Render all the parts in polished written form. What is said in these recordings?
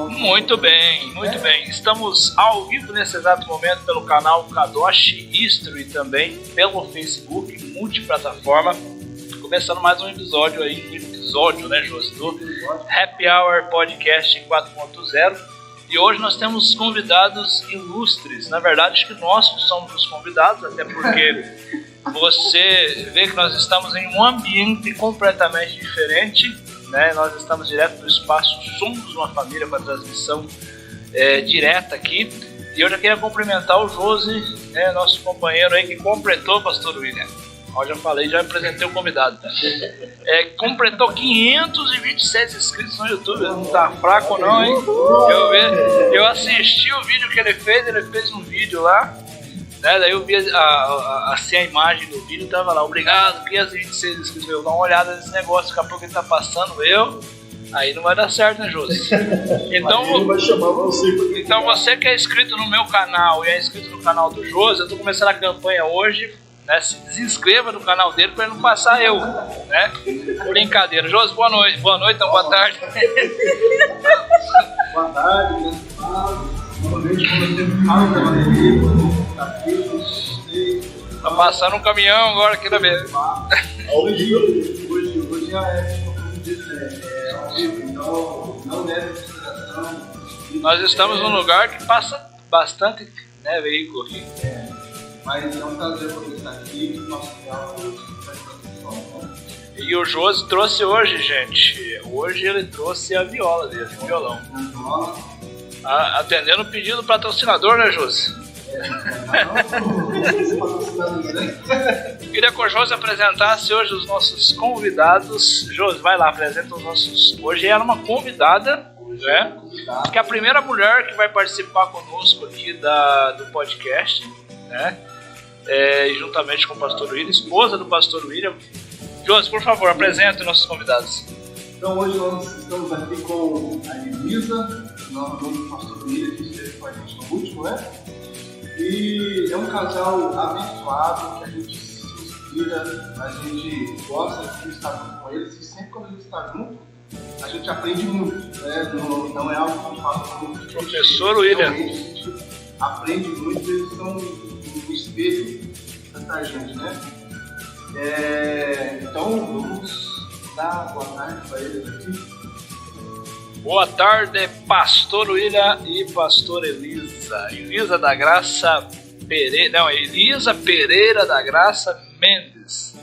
Muito bem, muito bem. Estamos ao vivo nesse exato momento pelo canal Kadoshi History, também pelo Facebook, multiplataforma. Começando mais um episódio né, Josi, do Happy Hour Podcast 4.0. E hoje nós temos convidados ilustres. Na verdade, acho que nós somos os convidados, até porque você vê que nós estamos em um ambiente completamente diferente, né? Nós estamos direto do espaço Somos uma Família, com a transmissão direta aqui. E eu já queria cumprimentar o Josi, né, nosso companheiro aí que completou, pastor William. Eu já falei, já apresentei o convidado. Completou 526 inscritos no YouTube. Não tá fraco não, hein? Eu assisti o vídeo que ele fez um vídeo lá, né? Daí eu vi a imagem do vídeo, tava lá, obrigado, 526 inscritos. Eu dou uma olhada nesse negócio, daqui a pouco ele tá passando aí não vai dar certo, né, Josi? Então você que é inscrito no meu canal e é inscrito no canal do Josi, eu tô começando a campanha hoje, né? Se inscreva no canal dele para ele não passar eu, né? Brincadeira. Josi, boa noite, então, boa tarde. Boa tarde, boa noite, tá passando um caminhão agora aqui na mesa. Hoje ao vivo, então não deve consideração. Nós estamos num lugar que passa bastante, né, veículo aqui. Mas é um prazer poder estar aqui e o Josi trouxe hoje, gente. Hoje ele trouxe a viola dele, o violão. Atendendo o pedido do patrocinador, né, Josi? Queria que o Josi apresentasse hoje os nossos convidados. Josi, vai lá, apresenta os nossos. Hoje era uma convidada, né? Que é a primeira mulher que vai participar conosco aqui do podcast, né? Juntamente com o pastor William, esposa do pastor William. Josi, por favor, apresente os nossos convidados. Então hoje nós estamos aqui com a Elisa, novamente do pastor William, que esteve com a gente no último, né? E é um casal abençoado, que a gente se inspira, a gente gosta de estar junto com eles, e sempre quando a gente está junto, a gente aprende muito, né? Não é algo que a gente fala muito. Professor William. A gente aprende muito, eles são um espelho pra gente, né? Então vamos dar boa tarde para eles aqui. Boa tarde, pastor William e pastor Elisa. Elisa da Graça Pereira. Não, Elisa Pereira da Graça Mendes.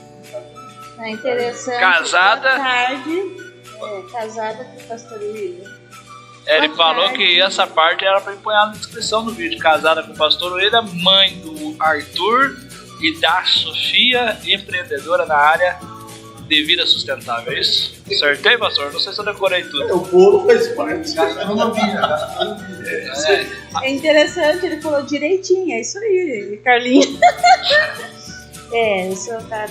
É interessante. Casada. Boa tarde. Casada com o pastor William. Ele falou que essa parte era para pôr na descrição do vídeo. Casada com o pastor William, mãe do Arthur e da Sofia, empreendedora na área de vida sustentável, é isso? Acertei, pastor? Não sei se eu decorei tudo. O bolo faz parte. É interessante, ele falou direitinho, é isso aí, Carlinhos.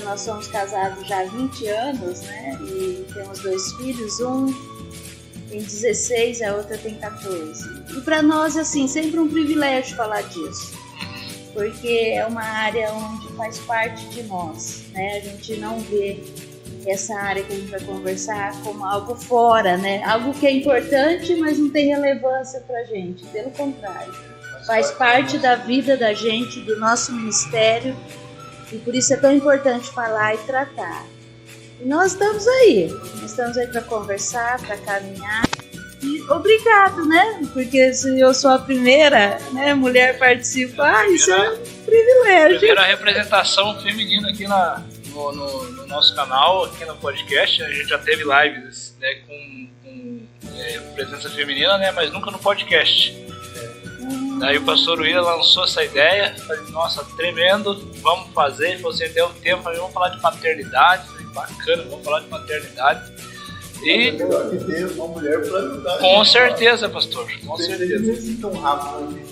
Nós somos casados já há 20 anos, né? E temos 2 filhos, um tem 16, a outra tem 14. E para nós, assim, sempre um privilégio falar disso, porque é uma área onde faz parte de nós, né? A gente não vê essa área que a gente vai conversar como algo fora, né? Algo que é importante, mas não tem relevância pra gente. Pelo contrário, faz parte da vida da gente, do nosso ministério, e por isso é tão importante falar e tratar. E nós estamos aí para conversar, para caminhar. E obrigado, né? Porque se eu sou a primeira, né, mulher participar, isso é um privilégio. Primeira representação feminina aqui no nosso canal, aqui no podcast. A gente já teve lives, né, com presença feminina, né, mas nunca no podcast. Daí o pastor William lançou essa ideia, falei, nossa, tremendo, vamos fazer. Ele falou assim, deu tempo, vamos falar de maternidade. Falei, bacana, vamos falar de maternidade. E ter uma mulher para ajudar. Com certeza, pastor, com certeza. Não é tão rápido, né?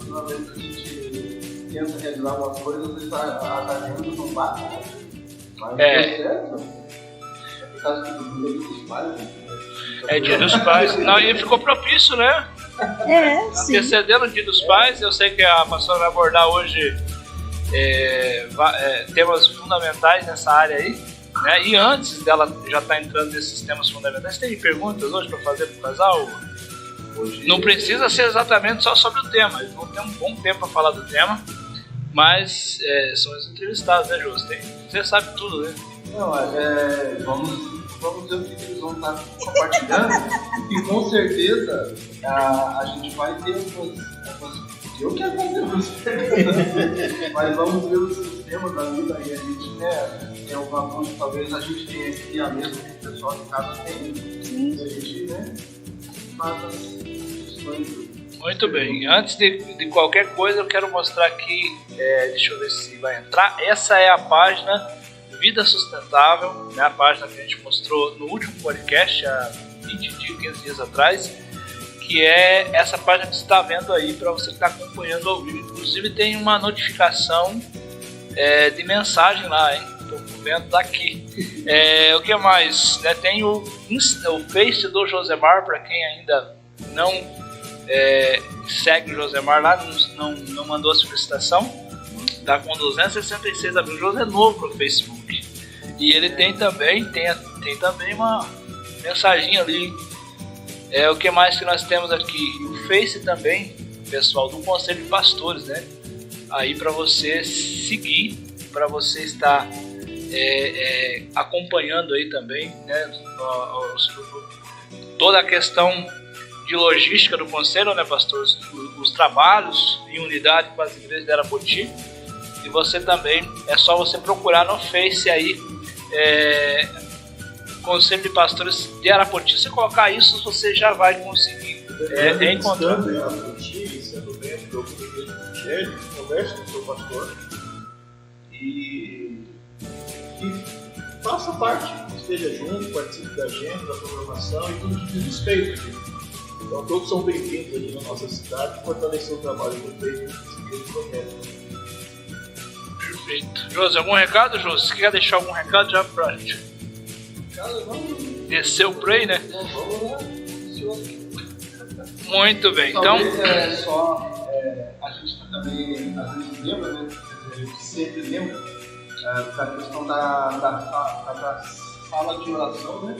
Toda vez que a gente tenta realizar alguma coisa, às vezes as agendas não batem, né? Mas certo. É por causa do Dia dos Pais. É Dia dos Pais. Não, e ficou propício, né? Sim. Antecedendo o Dia dos Pais, eu sei que a pastora vai abordar hoje temas fundamentais nessa área aí. né? E antes dela já estar entrando nesses temas fundamentais, tem perguntas hoje para fazer para o casal? Hoje não precisa ser exatamente só sobre o tema, eles vão ter um bom tempo para falar do tema, mas são os entrevistados, né, Jô? Você sabe tudo, né? Não, vamos ver o que eles vão estar compartilhando e com certeza a gente vai ter algumas eu quero fazer algumas perguntas, mas vamos ver os sistemas da vida e a gente tem alguma coisa que talvez a gente tenha aqui a mesma que o pessoal de casa tem, e a gente faz as questões. Muito bem, antes de qualquer coisa eu quero mostrar aqui, deixa eu ver se vai entrar, essa é a página Vida Sustentável, né, a página que a gente mostrou no último podcast, há 15 dias atrás, que é essa página que você está vendo aí para você que está acompanhando ao vivo. Inclusive tem uma notificação de mensagem lá, hein? Estou vendo daqui. O que mais? Tem o Face do Josemar, para quem ainda não segue o Josemar lá, não mandou a solicitação. Está com 266 amigos. O José é novo no Facebook. E ele tem também uma mensagem ali. O que mais que nós temos aqui? O Face também, pessoal, do Conselho de Pastores, né? Aí para você seguir, para você estar acompanhando aí também, né? Toda a questão de logística do Conselho, né, pastor? Os trabalhos em unidade com as igrejas de Arapoti. E você também, é só você procurar no Face aí, Conselho de Pastores de Arapoti. Se colocar isso, você já vai conseguir encontrar. Estando em Arapoti, sendo membro da igreja evangélica, converse com o seu pastor e faça parte, esteja junto, participe da agenda, da programação e tudo que diz respeito aqui. Então todos são bem-vindos aqui na nossa cidade e fortalecer o trabalho do feito nesse projeto. Perfeito. José, algum recado, José? Se quer deixar algum recado, já pra gente. Desceu o play, né? Muito bem, então. A gente também, às vezes, lembra, né? A gente sempre lembra da questão da sala de oração, né?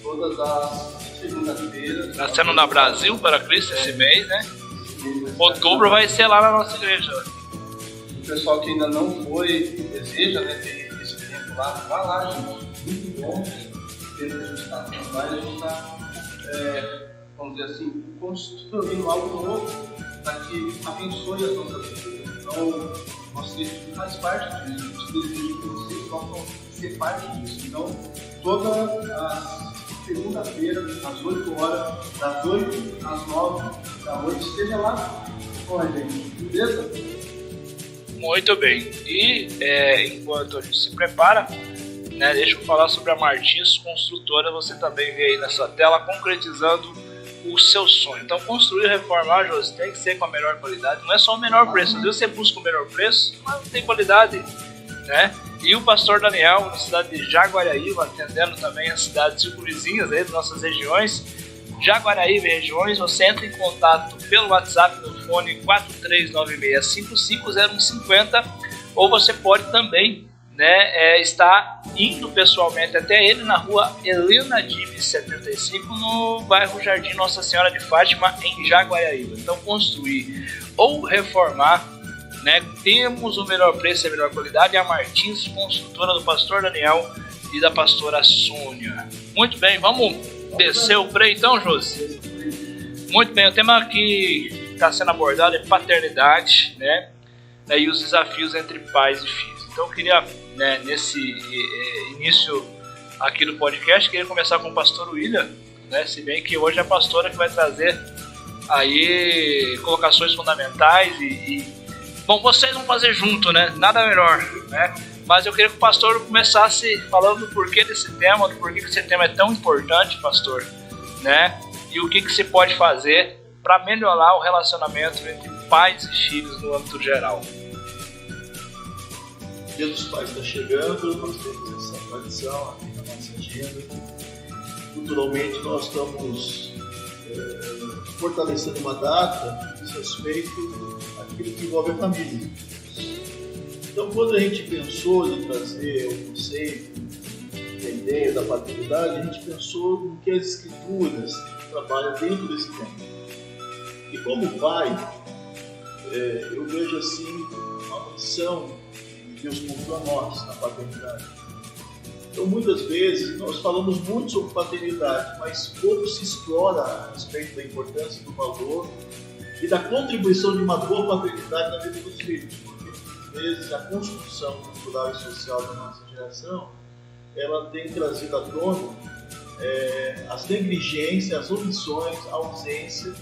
Todas as segundas-feiras. Está sendo na Brasil para Cristo esse mês, né? Outubro vai ser lá na nossa igreja. O pessoal que ainda não foi, deseja, né, ter esse tempo lá, vá lá, gente. Muito bom. Pelo que a gente está fazendo lá, a gente está, vamos dizer assim, construindo algo novo para que abençoe as nossas vidas. Então, você faz parte disso. A gente deseja que vocês possam ser parte disso. Então, toda a segunda-feira, às 8 horas, das 8 às 9 da noite, esteja lá com a gente. Beleza? Muito bem. E enquanto a gente se prepara, né, deixa eu falar sobre a Martins Construtora. Você também vê aí na sua tela, concretizando o seu sonho. Então, construir e reformar, José, tem que ser com a melhor qualidade. Não é só o menor preço. Às vezes você busca o melhor preço, mas não tem qualidade, né? E o pastor Daniel, na cidade de Jaguaraíva, atendendo também as cidades circunvizinhas aí das nossas regiões, Jaguaraíva e regiões, você entra em contato pelo WhatsApp no fone 4396550150, ou você pode também, né, estar indo pessoalmente até ele na rua Helena Dives 75, no bairro Jardim Nossa Senhora de Fátima, em Jaguaraíva. Então, construir ou reformar, né, temos o melhor preço e a melhor qualidade, a Martins Construtora do pastor Daniel e da pastora Sônia. Muito bem, vamos descer o play então, Josi? Muito bem, o tema que está sendo abordado é paternidade, né, e os desafios entre pais e filhos. Então eu queria, né, nesse início aqui do podcast, queria começar com o pastor William, né, se bem que hoje é a pastora que vai trazer aí colocações fundamentais bom, vocês vão fazer junto, né? Nada melhor, né? Mas eu queria que o pastor começasse falando do porquê desse tema, do porquê que esse tema é tão importante, pastor, né? E o que se pode fazer para melhorar o relacionamento entre pais e filhos no âmbito geral. O Dia dos Pais está chegando, nós temos essa tradição aqui na nossa agenda. Culturalmente, nós estamos fortalecendo uma data que diz respeito àquilo que envolve a família. Então, quando a gente pensou em trazer o conceito a ideia da paternidade, a gente pensou no que as Escrituras trabalham dentro desse tema. E como pai, eu vejo assim uma missão que Deus confiou a nós na paternidade. Então, muitas vezes, nós falamos muito sobre paternidade, mas pouco se explora a respeito da importância, do valor e da contribuição de uma boa paternidade na vida dos filhos. Porque, muitas vezes, a construção cultural e social da nossa geração, ela tem trazido à tona as negligências, as omissões, a ausência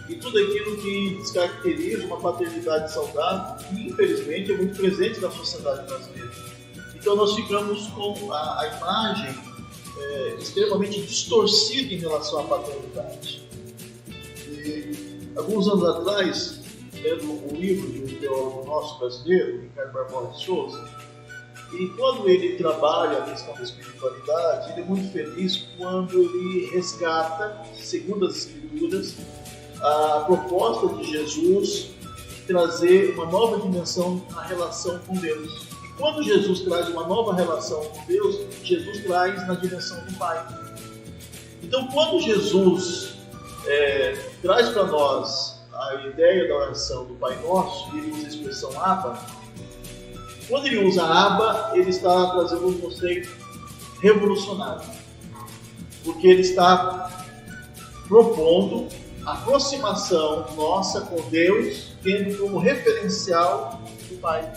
e tudo aquilo que descaracteriza uma paternidade saudável e, infelizmente, é muito presente na sociedade brasileira. Então nós ficamos com a imagem extremamente distorcida em relação à paternidade. E, alguns anos atrás, lendo um livro de um teólogo nosso brasileiro, Ricardo Barbosa de Souza, e quando ele trabalha a questão da espiritualidade, ele é muito feliz quando ele resgata, segundo as Escrituras, a proposta de Jesus de trazer uma nova dimensão na relação com Deus. Quando Jesus traz uma nova relação com Deus, Jesus traz na direção do Pai. Então, quando Jesus traz para nós a ideia da oração do Pai Nosso, ele usa a expressão Abba. Quando ele usa Abba, ele está trazendo um conceito revolucionário. Porque ele está propondo a aproximação nossa com Deus, tendo como referencial o Pai.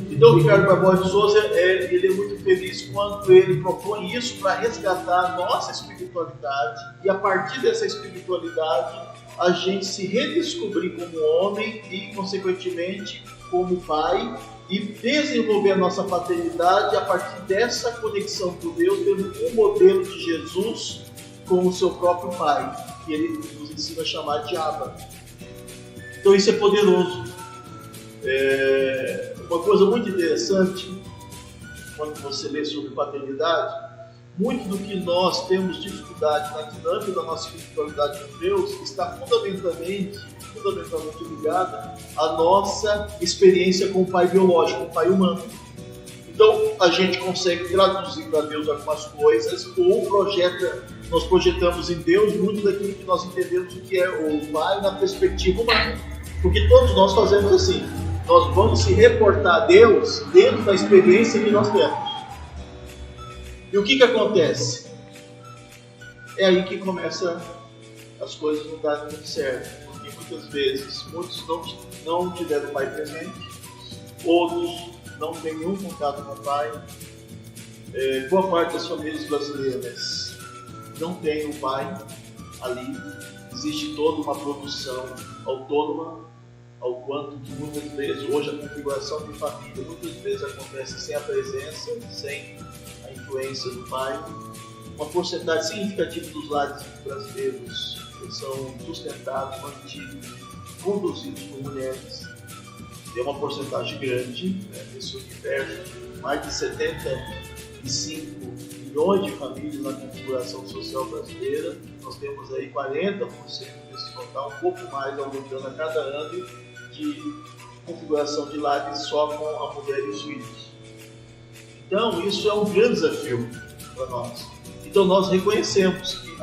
Então, o Ricardo Barbosa de Souza ele é muito feliz quando ele propõe isso para resgatar a nossa espiritualidade e, a partir dessa espiritualidade, a gente se redescobrir como homem e, consequentemente, como pai e desenvolver a nossa paternidade a partir dessa conexão com Deus, tendo um modelo de Jesus com o seu próprio Pai, que ele nos ensina a chamar de Abba. Então, isso é poderoso. Uma coisa muito interessante, quando você lê sobre paternidade, muito do que nós temos dificuldade na dinâmica da nossa espiritualidade com Deus está fundamentalmente ligada à nossa experiência com o pai biológico, o pai humano. Então, a gente consegue traduzir para Deus algumas coisas, ou nós projetamos em Deus muito daquilo que nós entendemos o que é o pai na perspectiva humana. Porque todos nós fazemos assim. Nós vamos se reportar a Deus dentro da experiência que nós temos. E o que acontece? É aí que começa as coisas não darem muito certo. Porque muitas vezes, muitos não tiveram o pai presente, outros não têm nenhum contato com o pai. Boa parte das famílias brasileiras não tem o pai ali. Existe toda uma produção autônoma, ao quanto que muitas vezes, hoje a configuração de família muitas vezes acontece sem a presença, sem a influência do pai. Uma porcentagem significativa dos lares brasileiros são sustentados, mantidos, conduzidos por mulheres. É uma porcentagem grande, desse universo, mais de 75 milhões de famílias na configuração social brasileira. Nós temos aí 40% desse total, um pouco mais aumentando a cada ano, de configuração de lares só com a mulher e os filhos. Então, isso é um grande desafio para nós. Então, nós reconhecemos que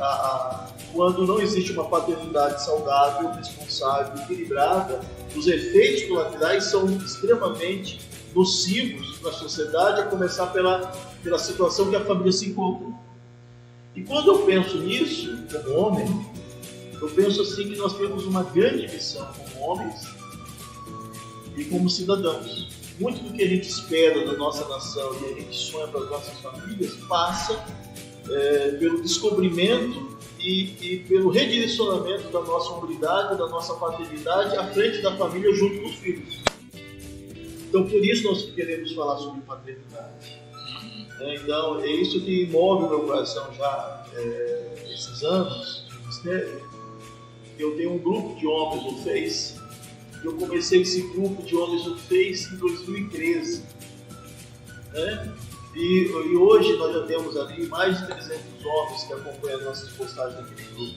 quando não existe uma paternidade saudável, responsável, equilibrada, os efeitos colaterais são extremamente nocivos para a sociedade, a começar pela situação que a família se encontra. E quando eu penso nisso, como homem, eu penso assim que nós temos uma grande missão como homens e como cidadãos. Muito do que a gente espera da nossa nação e a gente sonha para as nossas famílias passa pelo descobrimento e pelo redirecionamento da nossa hombridade, da nossa paternidade à frente da família junto com os filhos. Então, por isso nós queremos falar sobre paternidade. Então, é isso que move o meu coração já esses anos de ministério. Eu tenho um grupo de homens no Face. Eu comecei esse grupo de homens no Face em 2013. E hoje nós já temos ali mais de 300 homens que acompanham as nossas postagens naquele grupo.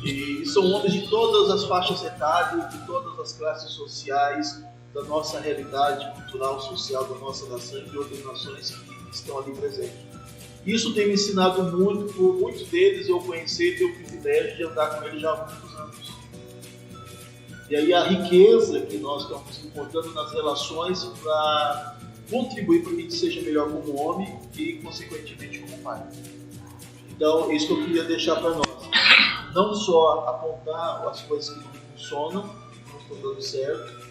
E são homens de todas as faixas etárias, de todas as classes sociais, da nossa realidade cultural, social da nossa nação e de outras nações que que estão ali presentes. Isso tem me ensinado muito, por muitos deles eu conheci e ter o privilégio de andar com eles já há muitos anos. E aí a riqueza que nós estamos encontrando nas relações para contribuir para que a gente seja melhor como homem e, consequentemente, como pai. Então, isso que eu queria deixar para nós. Não só apontar as coisas que não funcionam, que não estão dando certo,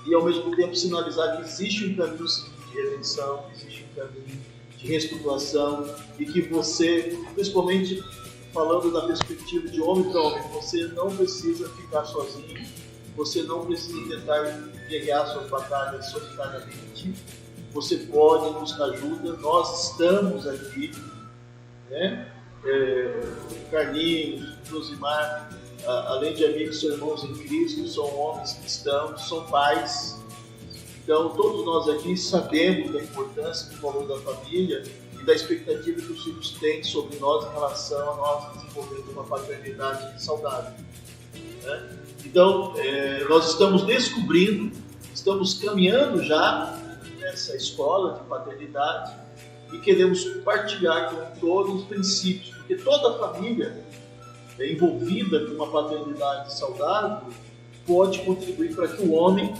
e ao mesmo tempo sinalizar que existe um caminho de redenção, existe um caminho de reestruturação, e que você, principalmente falando da perspectiva de homem para homem, você não precisa ficar sozinho, você não precisa tentar guerrear suas batalhas solitariamente, você pode nos dar ajuda, nós estamos aqui, né? Carlinhos, Josimar, além de amigos, são irmãos em Cristo, são homens cristãos, são pais. Então, todos nós aqui sabemos da importância do valor da família e da expectativa que os filhos têm sobre nós em relação a nós desenvolvermos uma paternidade saudável, né? Então, nós estamos descobrindo, estamos caminhando já nessa escola de paternidade e queremos partilhar com todos os princípios, porque toda família envolvida com uma paternidade saudável pode contribuir para que o homem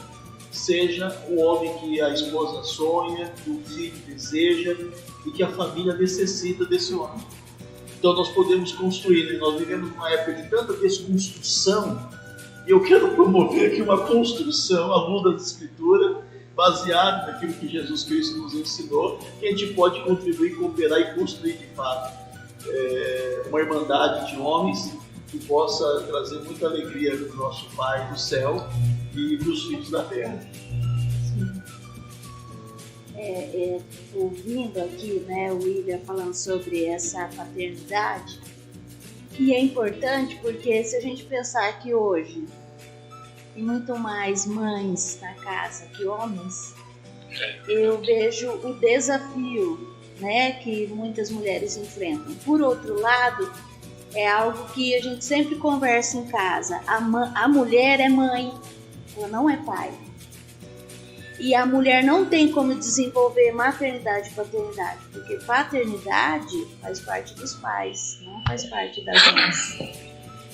seja o homem que a esposa sonha, que o filho deseja e que a família necessita desse homem. Então nós podemos construir, e nós vivemos numa época de tanta desconstrução, e eu quero promover aqui uma construção à luz da Escritura, baseado naquilo que Jesus Cristo nos ensinou, que a gente pode contribuir, cooperar e construir de fato uma irmandade de homens que possa trazer muita alegria para o nosso Pai do céu e para os filhos da terra. Ouvindo aqui, né, o William falando sobre essa paternidade, e é importante porque se a gente pensar que hoje tem muito mais mães na casa que homens, eu vejo o desafio, né, que muitas mulheres enfrentam. Por outro lado, é algo que a gente sempre conversa em casa. A mulher é mãe, ela não é pai. E a mulher não tem como desenvolver maternidade e paternidade, porque paternidade faz parte dos pais, não faz parte das mães.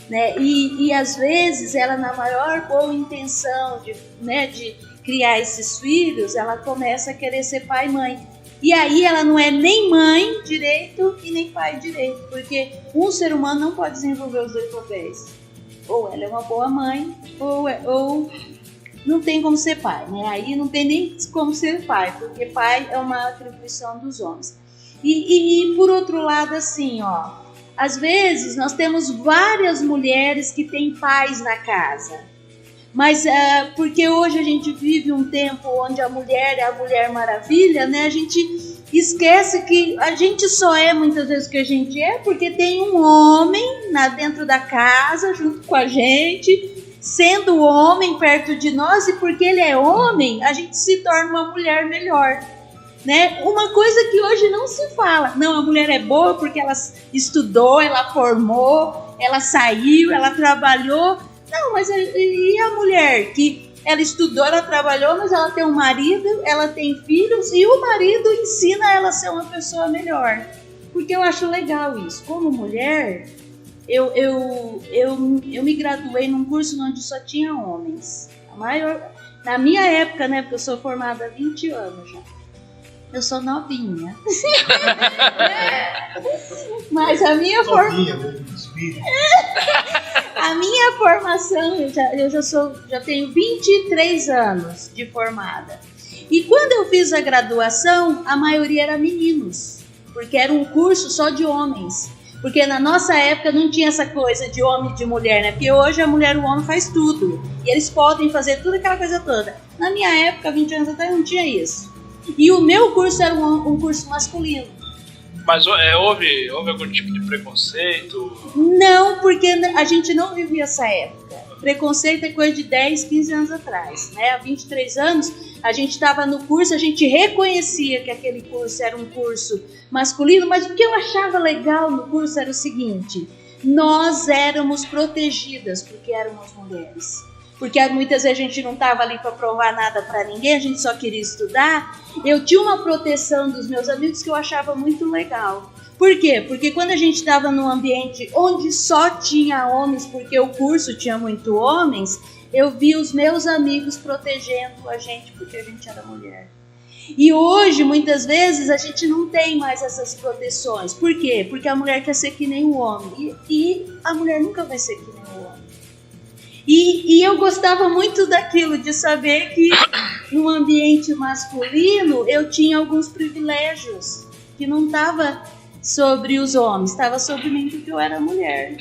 Né? E às vezes ela, na maior boa intenção de criar esses filhos, ela começa a querer ser pai e mãe. E aí ela não é nem mãe direito e nem pai direito, porque um ser humano não pode desenvolver os dois papéis. Ou ela é uma boa mãe, ou não tem como ser pai, né? Aí não tem nem como ser pai, porque pai é uma atribuição dos homens. E por outro lado, assim, às vezes nós temos várias mulheres que têm pais na casa, mas porque hoje a gente vive um tempo onde a mulher é a Mulher Maravilha, né? A gente esquece que a gente só é muitas vezes o que a gente é porque tem um homem dentro da casa junto com a gente, sendo homem perto de nós, e porque ele é homem, a gente se torna uma mulher melhor. Né? Uma coisa que hoje não se fala, não, a mulher é boa porque ela estudou, ela formou, ela saiu, ela trabalhou. Não, mas e a mulher que ela estudou, ela trabalhou, mas ela tem um marido, ela tem filhos, e o marido ensina ela a ser uma pessoa melhor. Porque eu acho legal isso. Como mulher, eu me graduei num curso onde só tinha homens. Na minha época, né, porque eu sou formada há 20 anos já. Eu sou novinha. Mas a minha formação, eu já tenho 23 anos de formada. E quando eu fiz a graduação, a maioria era meninos, porque era um curso só de homens. Porque na nossa época não tinha essa coisa de homem e de mulher, né? Porque hoje a mulher e o homem faz tudo. E eles podem fazer tudo aquela coisa toda. Na minha época, 20 anos atrás, não tinha isso. E o meu curso era um curso masculino. Mas houve algum tipo de preconceito? Não, porque a gente não vivia essa época. Preconceito é coisa de 10, 15 anos atrás, né? Há 23 anos, a gente estava no curso, a gente reconhecia que aquele curso era um curso masculino, mas o que eu achava legal no curso era o seguinte: nós éramos protegidas porque éramos mulheres. porque muitas vezes a gente não estava ali para provar nada para ninguém, a gente só queria estudar. Eu tinha uma proteção dos meus amigos que eu achava muito legal. Por quê? Porque quando a gente estava num ambiente onde só tinha homens, porque o curso tinha muito homens, eu vi os meus amigos protegendo a gente porque a gente era mulher. E hoje, muitas vezes, a gente não tem mais essas proteções. Por quê? Porque a mulher quer ser que nem o homem. E a mulher nunca vai ser que nem o homem. E eu gostava muito daquilo, de saber que no ambiente masculino eu tinha alguns privilégios que não estava sobre os homens, estava sobre mim porque eu era mulher.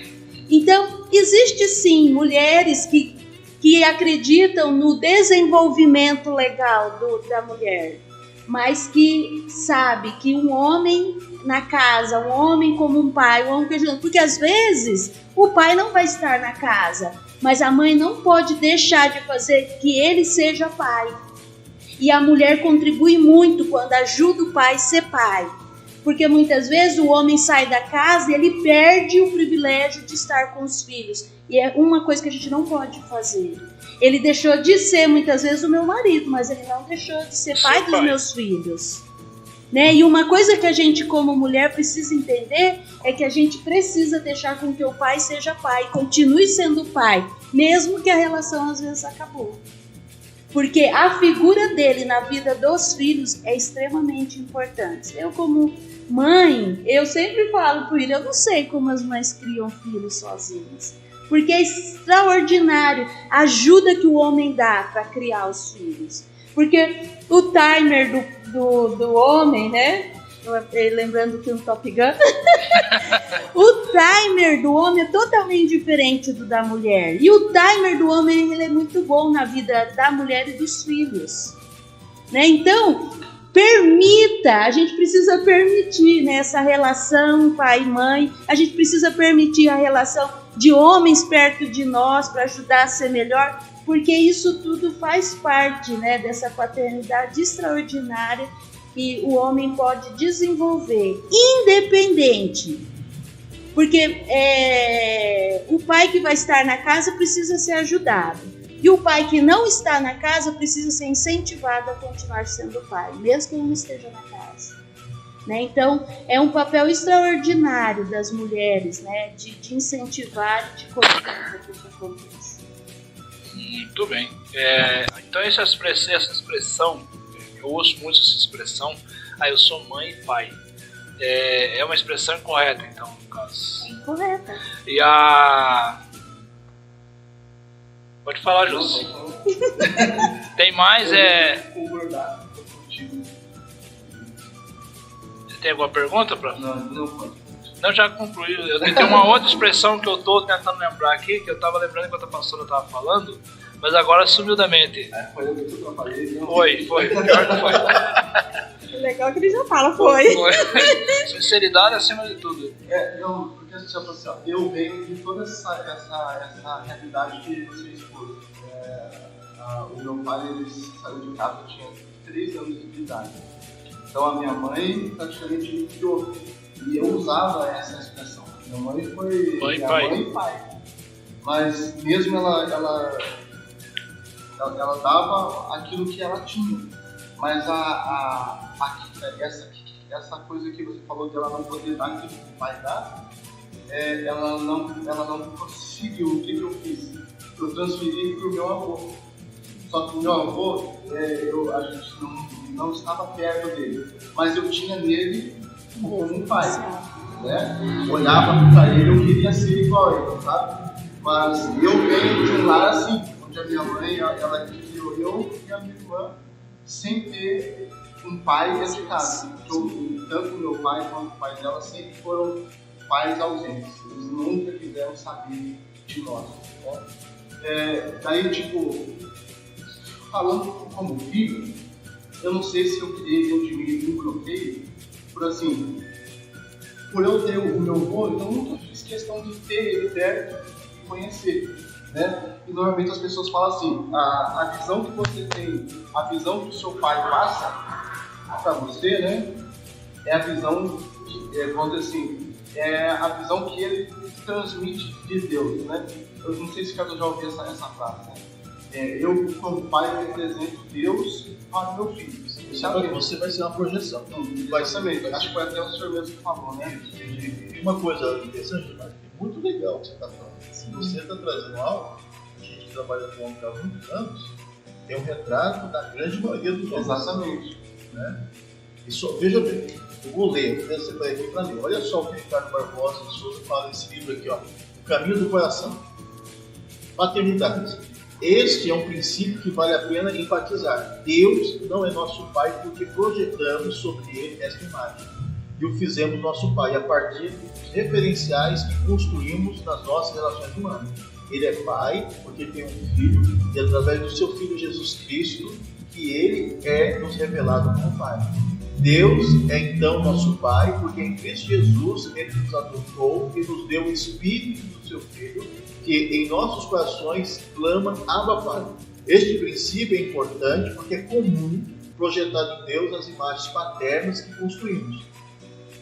Então, existe sim mulheres que acreditam no desenvolvimento legal da mulher, mas que sabe que um homem na casa, um homem como um pai, um homem porque às vezes o pai não vai estar na casa, mas a mãe não pode deixar de fazer que ele seja pai. E a mulher contribui muito quando ajuda o pai a ser pai. Porque muitas vezes o homem sai da casa e ele perde o privilégio de estar com os filhos. E é uma coisa que a gente não pode fazer. Ele deixou de ser muitas vezes o meu marido, mas ele não deixou de ser pai dos meus filhos. Né? E uma coisa que a gente como mulher precisa entender é que a gente precisa deixar com que o pai seja pai, continue sendo pai, mesmo que a relação às vezes acabou. Porque a figura dele na vida dos filhos é extremamente importante. Eu como mãe, eu sempre falo pro William, eu não sei como as mães criam filhos sozinhas. Porque é extraordinário a ajuda que o homem dá para criar os filhos. Porque o timer do homem, né? Lembrando que um Top Gun, o timer do homem é totalmente diferente do da mulher. E o timer do homem ele é muito bom na vida da mulher e dos filhos. Né? Então, a gente precisa permitir, né, essa relação pai e mãe, a gente precisa permitir a relação de homens perto de nós para ajudar a ser melhor, porque isso tudo faz parte, né, dessa paternidade extraordinária que o homem pode desenvolver, independente. Porque o pai que vai estar na casa precisa ser ajudado. E o pai que não está na casa precisa ser incentivado a continuar sendo pai, mesmo que ele não esteja na casa. Né? Então, é um papel extraordinário das mulheres, né? de incentivar e de colocar para que isso aconteça. Muito bem. Então, essa expressão, eu ouço muito essa expressão, eu sou mãe e pai. É uma expressão incorreta, então, no caso. Incorreta. E Pode falar, José. Tem mais? Concordar contigo. Tem alguma pergunta para? Não pode. Não, já concluí. Eu tenho uma outra expressão que eu estou tentando lembrar aqui, que eu estava lembrando enquanto a pastora estava falando, mas agora sumiu da mente. Foi eu que eu falei. Não. Foi. Pior que foi. Legal que ele já fala, foi. Sinceridade acima de tudo. Não, porque assim, eu venho de toda essa realidade que você expôs. O meu pai, ele saiu de casa, eu tinha 3 anos de idade. Então a minha mãe praticamente me criou. E eu usava essa expressão. Minha mãe foi mãe e pai. Mas mesmo ela dava aquilo que ela tinha. Mas essa coisa que você falou de ela não poder dar aquilo que o pai dá, ela não conseguiu. O que eu fiz? Eu transferi para o meu avô. Só que o meu avô, a gente não estava perto dele, mas eu tinha nele como um pai. Né? Olhava para ele, eu queria ser igual a ele, sabe? Mas eu venho de um lar assim, onde a minha mãe, ela criou eu e a minha irmã sem ter um pai dentro de casa. Tanto o meu pai quanto o pai dela sempre foram pais ausentes. Eles nunca quiseram saber de nós. Né? Daí, falando como filho, eu não sei se eu criei dentro de mim um bloqueio, por eu ter o meu avô, então eu nunca fiz questão de ter ele perto e conhecer. Né? E normalmente as pessoas falam assim, a visão que você tem, a visão que o seu pai passa para você, né? É a visão que, vamos dizer assim, é a visão que ele transmite de Deus, né? Eu não sei se cada já ouviu essa frase, né? eu como pai represento Deus para meu filho. Você vai ser uma projeção. Vai saber. Acho que foi até o senhor mesmo que falou, né? E uma coisa interessante, mas muito legal que você está falando. Se você está trazendo algo, a gente que trabalha com homem há muitos anos, tem um retrato da grande maioria dos homens. Exatamente. Né? E só, veja bem, eu vou ler, você vai ver para mim. Olha só o que Ricardo Barbosa de Souza fala nesse livro aqui, ó. O Caminho do Coração. Paternidade. Este é um princípio que vale a pena enfatizar. Deus não é nosso Pai porque projetamos sobre Ele esta imagem. E o fizemos nosso Pai a partir dos referenciais que construímos nas nossas relações humanas. Ele é Pai porque tem um Filho e através do seu Filho Jesus Cristo que Ele é nos revelado como Pai. Deus é então nosso Pai porque em Cristo Jesus Ele nos adotou e nos deu o Espírito do seu Filho que em nossos corações clama Abba Pai. Este princípio é importante porque é comum projetar em Deus as imagens paternas que construímos.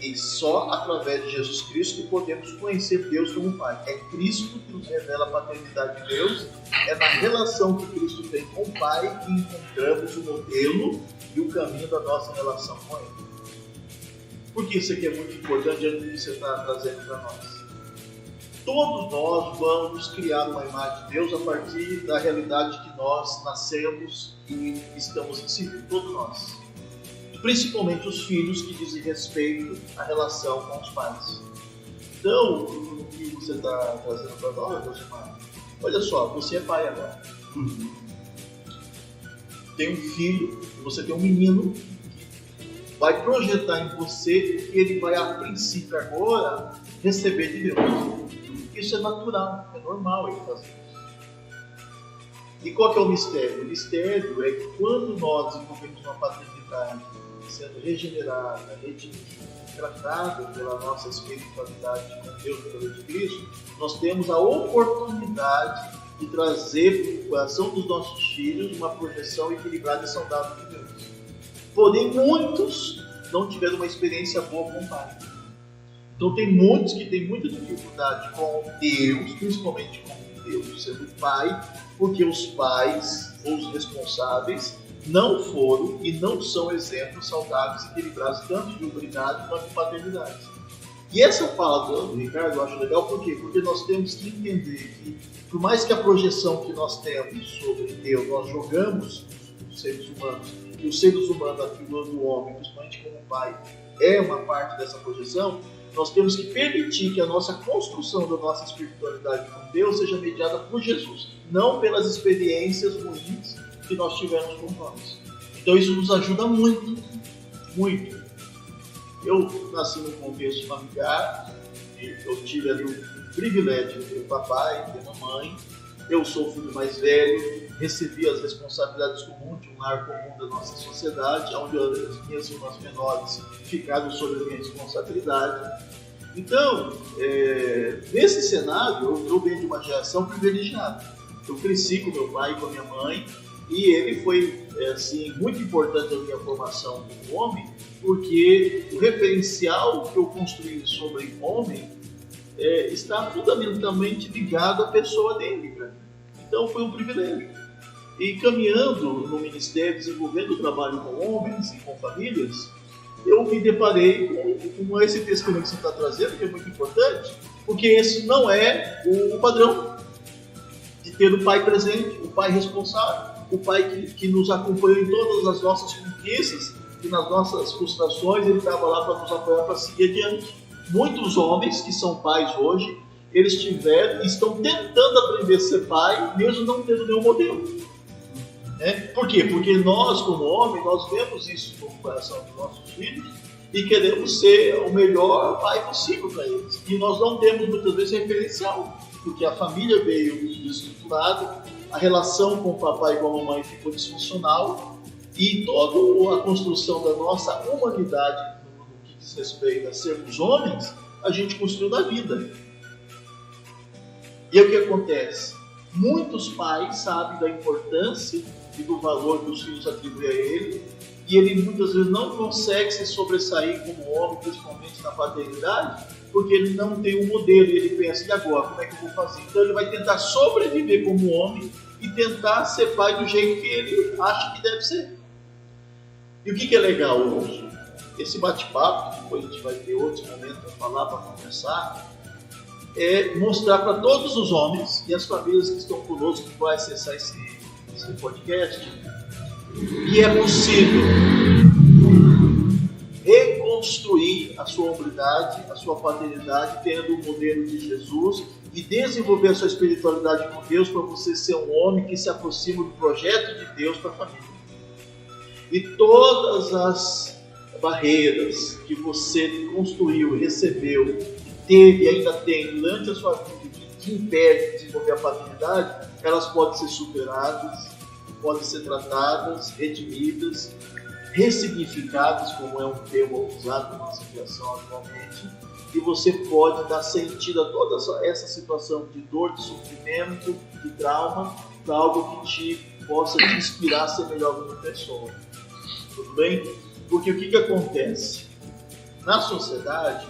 E só através de Jesus Cristo que podemos conhecer Deus como Pai. É Cristo que nos revela a paternidade de Deus. É na relação que Cristo tem com o Pai que encontramos o modelo e o caminho da nossa relação com Ele. Por que isso aqui é muito importante diante do que você está trazendo para nós? Todos nós vamos criar uma imagem de Deus a partir da realidade que nós nascemos e estamos inseridos. Todos nós. Principalmente os filhos que dizem respeito à relação com os pais. Então, o que você está trazendo para nós, Josimar? Olha só, você é pai agora. Tem um filho, você tem um menino que vai projetar em você o que ele vai, a princípio agora, receber de Deus. Isso é natural, é normal ele fazer isso. E qual que é o mistério? O mistério é que quando nós desenvolvemos uma paternidade sendo regenerada, redimida, tratada pela nossa espiritualidade com Deus através de Cristo, nós temos a oportunidade de trazer para o coração dos nossos filhos uma projeção equilibrada e saudável de Deus. Porém, muitos não tiveram uma experiência boa com o Pai. Então, tem muitos que têm muita dificuldade com Deus, principalmente com Deus sendo Pai, porque os pais ou os responsáveis não foram e não são exemplos saudáveis e equilibrados tanto de humanidade quanto de paternidade. E essa fala do Ricardo eu acho legal, por quê? Porque nós temos que entender que, por mais que a projeção que nós temos sobre Deus, nós jogamos os seres humanos, e os seres humanos, a figura do homem, principalmente como pai, é uma parte dessa projeção, nós temos que permitir que a nossa construção da nossa espiritualidade com Deus seja mediada por Jesus, não pelas experiências ruins que nós tivemos com nós. Então isso nos ajuda muito, muito. Eu nasci num contexto familiar, eu tive ali o privilégio de ter papai, ter mamãe, eu sou o filho mais velho, recebi as responsabilidades comuns de um lar comum da nossa sociedade, onde as minhas irmãs menores ficaram sob a minha responsabilidade. Então, nesse cenário, eu venho de uma geração privilegiada. Eu cresci com meu pai e com a minha mãe, e ele foi assim, muito importante na minha formação como homem, porque o referencial que eu construí sobre homem está fundamentalmente ligado à pessoa dele. Né? Então foi um privilégio. E caminhando no ministério, desenvolvendo o trabalho com homens e com famílias, eu me deparei com esse testemunho que você está trazendo, que é muito importante, porque esse não é o padrão de ter o pai presente, o pai responsável, o pai que nos acompanhou em todas as nossas conquistas e nas nossas frustrações, ele estava lá para nos apoiar para seguir adiante. Muitos homens que são pais hoje, eles estão tentando aprender a ser pai, mesmo não tendo nenhum modelo. Por quê? Porque nós, como homens, nós vemos isso no coração dos nossos filhos e queremos ser o melhor pai possível para eles. E nós não temos muitas vezes referencial, porque a família veio desestruturada, a relação com o papai e com a mamãe ficou disfuncional e toda a construção da nossa humanidade no que diz respeito a sermos homens, a gente construiu na vida. E o que acontece? Muitos pais sabem da importância e do valor que os filhos atribuem a ele, e ele muitas vezes não consegue se sobressair como homem, principalmente na paternidade, porque ele não tem um modelo, e ele pensa, e agora, como é que eu vou fazer? Então ele vai tentar sobreviver como homem, e tentar ser pai do jeito que ele acha que deve ser. E o que é legal hoje? Esse bate-papo, depois a gente vai ter outros momentos para falar, para conversar, é mostrar para todos os homens e as famílias que estão conosco, que vão acessar esse podcast, que é possível reconstruir a sua hombridade, a sua paternidade, tendo o modelo de Jesus e desenvolver a sua espiritualidade com Deus para você ser um homem que se aproxima do projeto de Deus para a família. E todas as barreiras que você construiu, recebeu, teve e ainda tem durante a sua vida que te impede de desenvolver a paternidade, elas podem ser superadas, podem ser tratadas, redimidas, ressignificadas, como é um termo usado na nossa criação atualmente, e você pode dar sentido a toda essa situação de dor, de sofrimento, de trauma, para algo que possa te inspirar a ser melhor como pessoa. Tudo bem? Porque o que acontece? Na sociedade,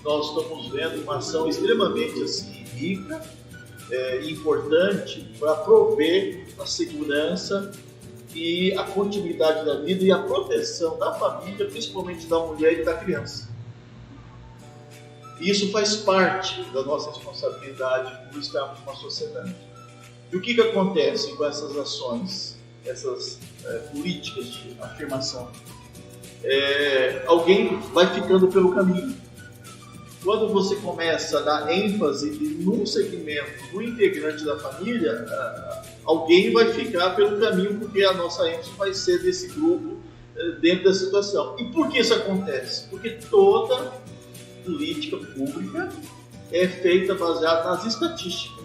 nós estamos vendo uma ação extremamente rica e importante para prover a segurança e a continuidade da vida e a proteção da família, principalmente da mulher e da criança. E isso faz parte da nossa responsabilidade por estarmos numa sociedade. E o que acontece com essas ações, essas políticas de afirmação? Alguém vai ficando pelo caminho. Quando você começa a dar ênfase num segmento, no integrante da família, alguém vai ficar pelo caminho, porque a nossa ênfase vai ser desse grupo dentro da situação. E por que isso acontece? Porque toda política pública é feita baseada nas estatísticas.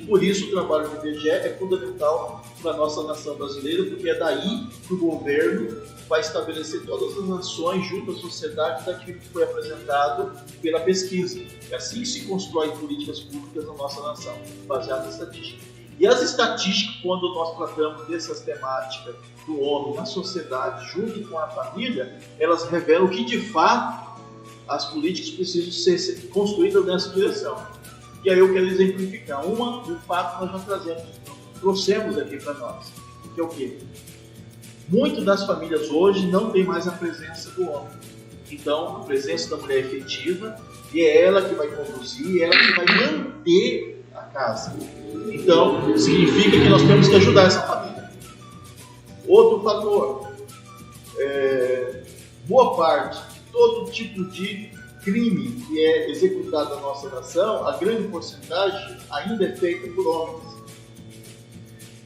Por isso o trabalho do IBGE é fundamental para a nossa nação brasileira, porque é daí que o governo vai estabelecer todas as ações junto à sociedade daquilo que foi apresentado pela pesquisa. E assim se constrói políticas públicas na nossa nação, baseadas em estatística. E as estatísticas, quando nós tratamos dessas temáticas do homem na sociedade, junto com a família, elas revelam que, de fato, as políticas precisam ser construídas nessa direção. E aí eu quero exemplificar. Um fato nós já trouxemos aqui para nós, que é o quê? Muitas das famílias hoje não tem mais a presença do homem. Então, a presença da mulher é efetiva e é ela que vai conduzir, é ela que vai manter a casa. Então, significa que nós temos que ajudar essa família. Outro fator, boa parte, todo tipo de crime que é executado na nossa nação, a grande porcentagem ainda é feita por homens.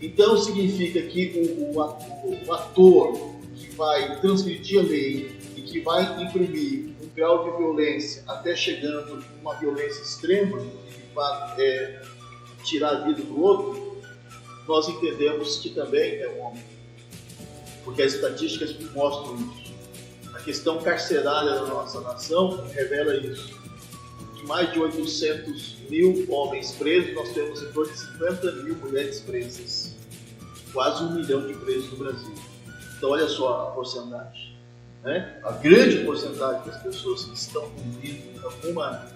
Então significa que o ator que vai transgredir a lei e que vai imprimir um grau de violência até chegando a uma violência extrema, que de fato é tirar a vida do outro, nós entendemos que também é um homem. Porque as estatísticas mostram isso. A questão carcerária da nossa nação revela isso. De mais de 800 mil homens presos, nós temos em torno de 50 mil mulheres presas. Quase 1 milhão de presos no Brasil. Então olha só a porcentagem. Né? A grande porcentagem das pessoas que estão cumprindo alguma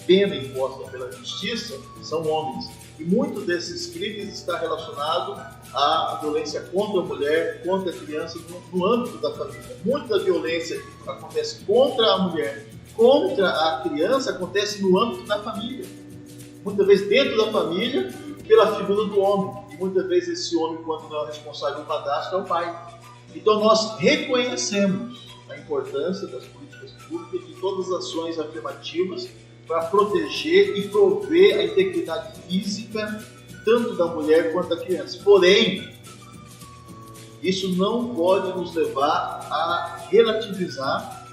pena imposta pela justiça são homens. E muitos desses crimes está relacionado à violência contra a mulher, contra a criança, no âmbito da família. Muita violência acontece contra a mulher, contra a criança, acontece no âmbito da família. Muitas vezes dentro da família, pela figura do homem. E muitas vezes esse homem, quando não é responsável do padrasto, é o pai. Então nós reconhecemos a importância das políticas públicas e de todas as ações afirmativas para proteger e prover a integridade física tanto da mulher quanto da criança. Porém, isso não pode nos levar a relativizar,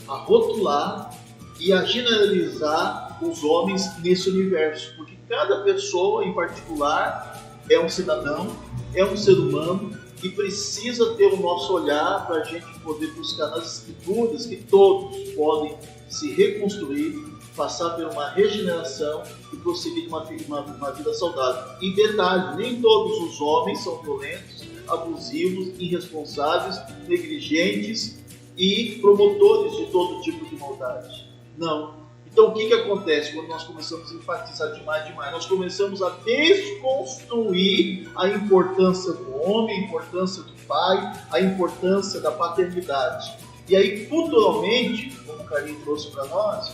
a rotular e a generalizar os homens nesse universo, porque cada pessoa em particular é um cidadão, é um ser humano e precisa ter o nosso olhar para a gente poder buscar nas escrituras que todos podem se reconstruir, passar por uma regeneração e prosseguir uma vida saudável. E detalhe, nem todos os homens são violentos, abusivos, irresponsáveis, negligentes e promotores de todo tipo de maldade. Não. Então, o que acontece quando nós começamos a enfatizar demais? Nós começamos a desconstruir a importância do homem, a importância do pai, a importância da paternidade. E aí, culturalmente, como o Carlinhos trouxe para nós,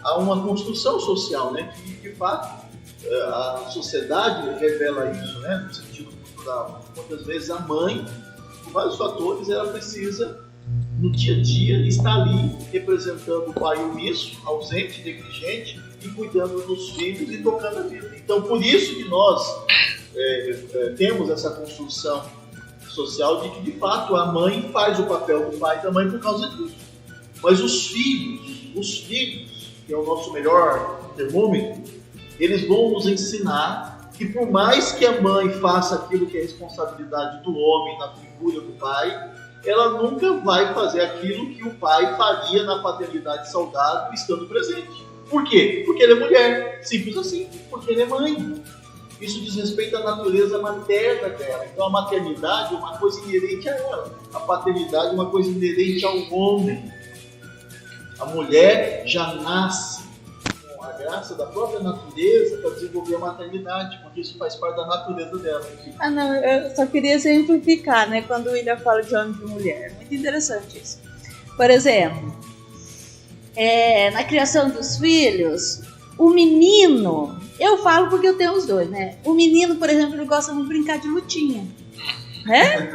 há uma construção social, né? Que, de fato, a sociedade revela isso, né? No sentido cultural. Muitas vezes a mãe, por vários fatores, ela precisa, no dia a dia, estar ali representando o pai omisso, ausente, negligente, e cuidando dos filhos e tocando a vida. Então, por isso que nós temos essa construção social de que, de fato, a mãe faz o papel do pai e da mãe por causa disso. Mas os filhos, que é o nosso melhor termômetro, eles vão nos ensinar que, por mais que a mãe faça aquilo que é responsabilidade do homem na figura do pai, ela nunca vai fazer aquilo que o pai faria na paternidade saudável estando presente. Por quê? Porque ele é mulher. Simples assim. Porque ele é mãe. Isso diz respeito à natureza materna dela. Então a maternidade é uma coisa inerente a ela. A paternidade é uma coisa inerente ao homem. A mulher já nasce com a graça da própria natureza para desenvolver a maternidade, porque isso faz parte da natureza dela. Não, eu só queria exemplificar, né, quando o William fala de homem e de mulher. Muito interessante isso. Por exemplo, na criação dos filhos, o menino, eu falo porque eu tenho os dois, né? O menino, por exemplo, ele gosta muito de brincar de lutinha, né?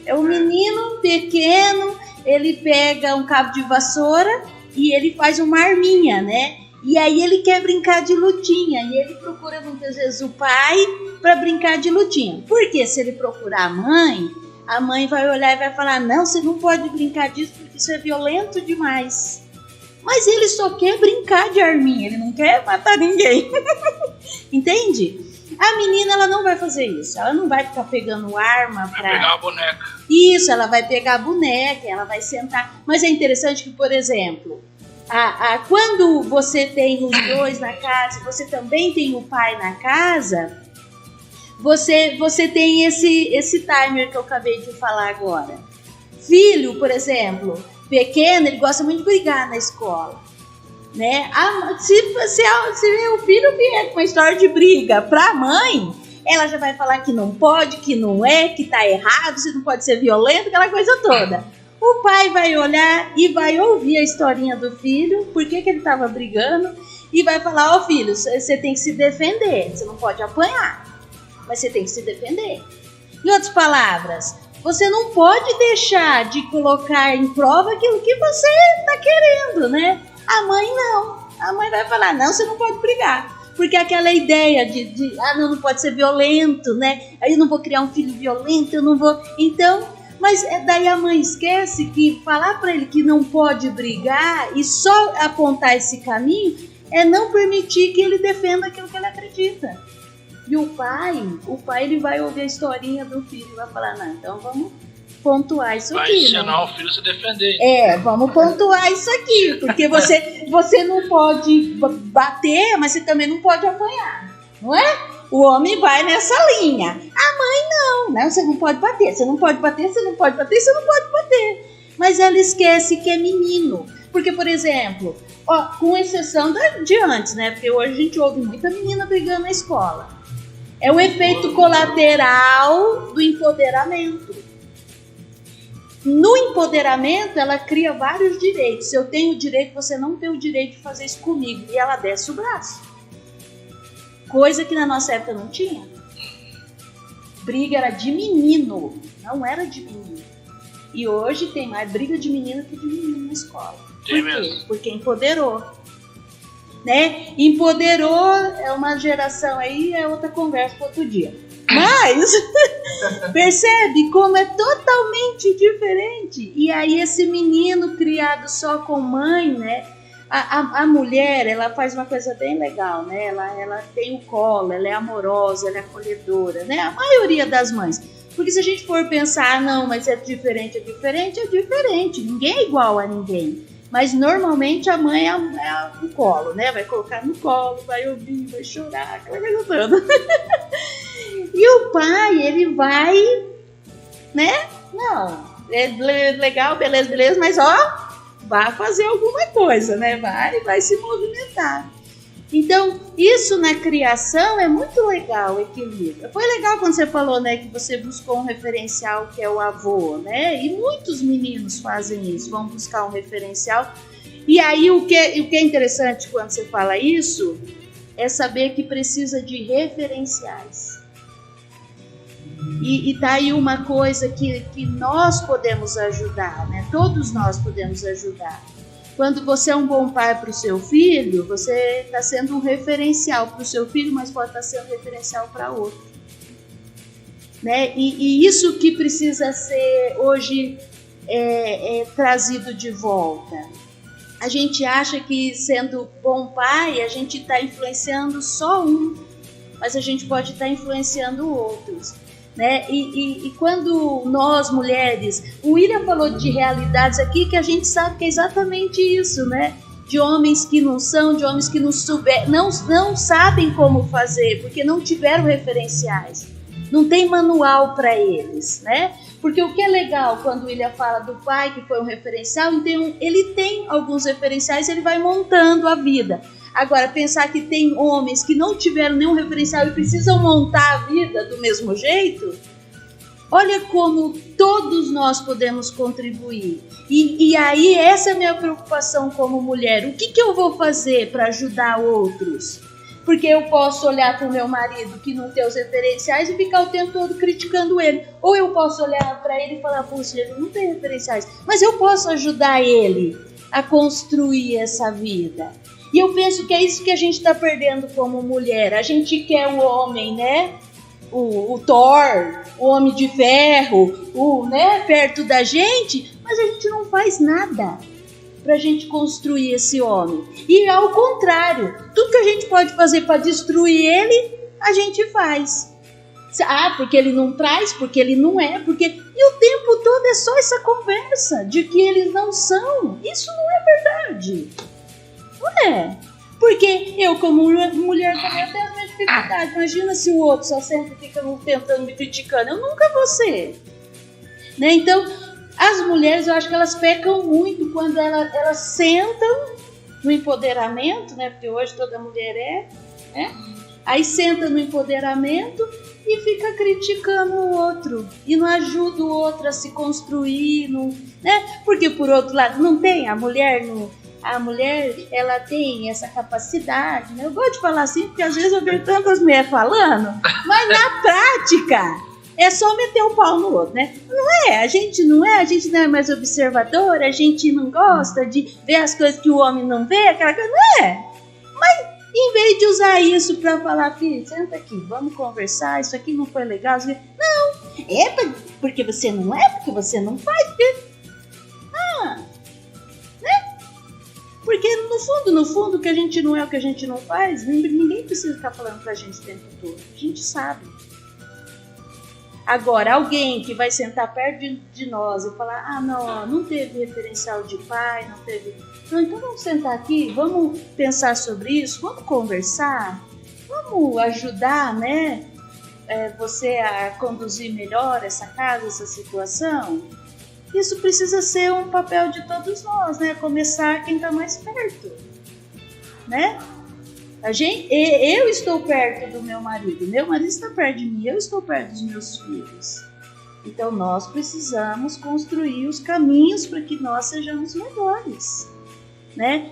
É um menino pequeno, ele pega um cabo de vassoura e ele faz uma arminha, né? E aí ele quer brincar de lutinha e ele procura muitas vezes o pai para brincar de lutinha. Porque se ele procurar a mãe vai olhar e vai falar: não, você não pode brincar disso porque isso é violento demais. Mas ele só quer brincar de arminha, ele não quer matar ninguém. Entende? A menina, ela não vai fazer isso. Ela não vai ficar pegando arma pra... Vai pegar a boneca. Isso, ela vai pegar a boneca, ela vai sentar. Mas é interessante que, por exemplo, quando você tem os dois na casa, você também tem o pai na casa, você tem esse timer que eu acabei de falar agora. Filho, por exemplo, pequeno, ele gosta muito de brigar na escola, né? Se o filho vier com uma história de briga pra mãe, ela já vai falar que não pode, que não é, que tá errado, você não pode ser violento, aquela coisa toda. O pai vai olhar e vai ouvir a historinha do filho, por que ele tava brigando, e vai falar: ó, filho, você tem que se defender, você não pode apanhar, mas você tem que se defender. Em outras palavras, você não pode deixar de colocar em prova aquilo que você está querendo, né? A mãe não. A mãe vai falar: não, você não pode brigar. Porque aquela ideia de não pode ser violento, né? Aí eu não vou criar um filho violento, eu não vou... Então, mas daí a mãe esquece que falar para ele que não pode brigar e só apontar esse caminho é não permitir que ele defenda aquilo que ele acredita. E o pai ele vai ouvir a historinha do filho e vai falar: não, então vamos pontuar isso aqui. Vai ensinar, né, o filho a se defender. Vamos pontuar isso aqui, porque você não pode bater, mas você também não pode apanhar, não é? O homem vai nessa linha. A mãe não, você não pode bater, você não pode bater, você não pode bater, você não pode bater. Mas ela esquece que é menino. Porque, por exemplo, com exceção de antes, né? Porque hoje a gente ouve muita menina brigando na escola. É o efeito colateral do empoderamento. No empoderamento, ela cria vários direitos. Se eu tenho o direito, você não tem o direito de fazer isso comigo. E ela desce o braço. Coisa que na nossa época não tinha. Briga era de menino, não era de menino. E hoje tem mais briga de menino que de menino na escola. Por quê? Mesmo. Porque empoderou. Né? Empoderou é uma geração aí, é outra conversa para outro dia. Mas percebe como é totalmente diferente. E aí esse menino criado só com mãe, né? A mulher, ela faz uma coisa bem legal, né? Ela tem o colo, ela é amorosa, ela é acolhedora, né? A maioria das mães. Porque se a gente for pensar, não, mas é diferente. Ninguém é igual a ninguém. Mas normalmente a mãe é o colo, né? Vai colocar no colo, vai ouvir, vai chorar, aquela coisa toda. E o pai, ele vai, né? Não, é legal, beleza, mas vai fazer alguma coisa, né? Vai se movimentar. Então, isso na criação é muito legal, o equilíbrio. Foi legal quando você falou, né, que você buscou um referencial que é o avô, né? E muitos meninos fazem isso, vão buscar um referencial. E aí, o que é interessante quando você fala isso é saber que precisa de referenciais. E tá aí uma coisa que nós podemos ajudar, né? Todos nós podemos ajudar. Quando você é um bom pai para o seu filho, você está sendo um referencial para o seu filho, mas pode estar sendo referencial para outro. Né? E isso que precisa ser hoje trazido de volta. A gente acha que sendo bom pai, a gente está influenciando só um, mas a gente pode estar influenciando outros. Né? E quando nós, mulheres, o William falou de realidades aqui que a gente sabe que é exatamente isso, né? De homens que não são, de homens que não sabem como fazer, porque não tiveram referenciais, não tem manual para eles, né? Porque o que é legal quando o William fala do pai que foi um referencial, então ele tem alguns referenciais, ele vai montando a vida. Agora, pensar que tem homens que não tiveram nenhum referencial e precisam montar a vida do mesmo jeito, olha como todos nós podemos contribuir. E aí, essa é a minha preocupação como mulher. O que eu vou fazer para ajudar outros? Porque eu posso olhar para o meu marido que não tem os referenciais e ficar o tempo todo criticando ele. Ou eu posso olhar para ele e falar, poxa, ele não tem referenciais, mas eu posso ajudar ele a construir essa vida. E eu penso que é isso que a gente está perdendo como mulher. A gente quer o homem, né? O Thor, o Homem de Ferro, né? Perto da gente, mas a gente não faz nada para a gente construir esse homem. E ao contrário, tudo que a gente pode fazer para destruir ele, a gente faz. Ah, porque ele não traz, porque ele não é, porque... E o tempo todo é só essa conversa de que eles não são. Isso não é verdade. Não é. Porque eu, como mulher, também tenho as minhas dificuldades. Imagina se o outro só sempre fica tentando me criticando. Eu nunca vou ser. Né? Então, as mulheres, eu acho que elas pecam muito quando elas sentam no empoderamento, né? Porque hoje toda mulher né? Aí senta no empoderamento e fica criticando o outro. E não ajuda o outro a se construir. Não, né? Porque, por outro lado, não tem a mulher... A mulher, ela tem essa capacidade, né? Eu gosto de falar assim, porque às vezes eu vejo tantas mulheres falando, mas na prática é só meter o pau no outro, né? A gente não é mais observadora, a gente não gosta de ver as coisas que o homem não vê, aquela coisa, não é. Mas em vez de usar isso para falar, filho, senta aqui, vamos conversar, isso aqui não foi legal, não, é porque você não é, porque você não faz, porque... Porque no fundo, o que a gente não é, o que a gente não faz, ninguém precisa ficar falando pra gente o tempo todo. A gente sabe. Agora, alguém que vai sentar perto de nós e falar, não teve referencial de pai, não teve... Não, então vamos sentar aqui, vamos pensar sobre isso, vamos conversar, vamos ajudar, né? Você a conduzir melhor essa casa, essa situação. Isso precisa ser um papel de todos nós, né? Começar quem está mais perto, né? Eu estou perto do meu marido está perto de mim, eu estou perto dos meus filhos. Então nós precisamos construir os caminhos para que nós sejamos melhores, né?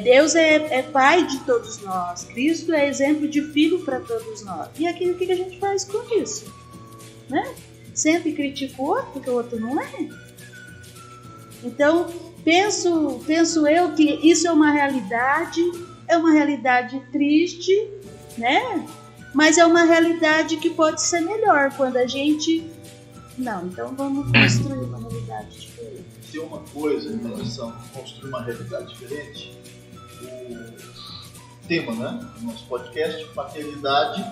Deus é pai de todos nós, Cristo é exemplo de filho para todos nós. E aqui, o que a gente faz com isso, né? Sempre critica o outro porque o outro não é. Então, penso eu que isso é uma realidade triste, né? Mas é uma realidade que pode ser melhor quando a gente... Não, então vamos construir uma realidade diferente. Se uma coisa em relação a construir uma realidade diferente, o tema, né, do nosso podcast, paternidade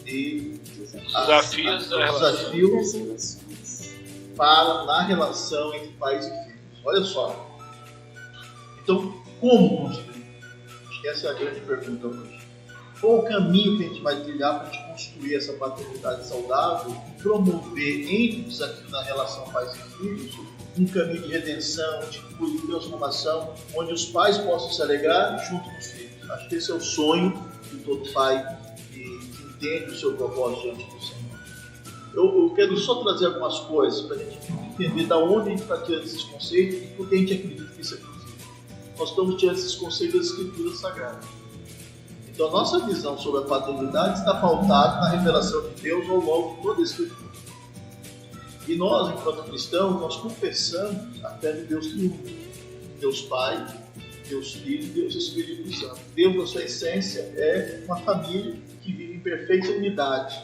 e desafios na relação entre pais e filhos. Olha só. Então, como construir? Acho que essa é a grande pergunta hoje. Qual o caminho que a gente vai trilhar para a gente construir essa paternidade saudável e promover entre o desafio da relação pais e filhos um caminho de redenção, de cura, de transformação, onde os pais possam se alegrar junto com os filhos. Acho que esse é o sonho de todo pai que entende o seu propósito diante do Senhor. Eu quero só trazer algumas coisas para a gente entender de onde a gente está tirando esses conceitos e por que a gente acredita que isso é possível. Nós estamos tirando esses conceitos das Escrituras Sagradas. Então, a nossa visão sobre a paternidade está pautada na revelação de Deus ao longo de toda a Escritura. E nós, enquanto cristãos, nós confessamos a fé de Deus triunfo. Deus Pai, Deus Filho e Deus Espírito Santo. Deus, na sua essência, é uma família que vive em perfeita unidade.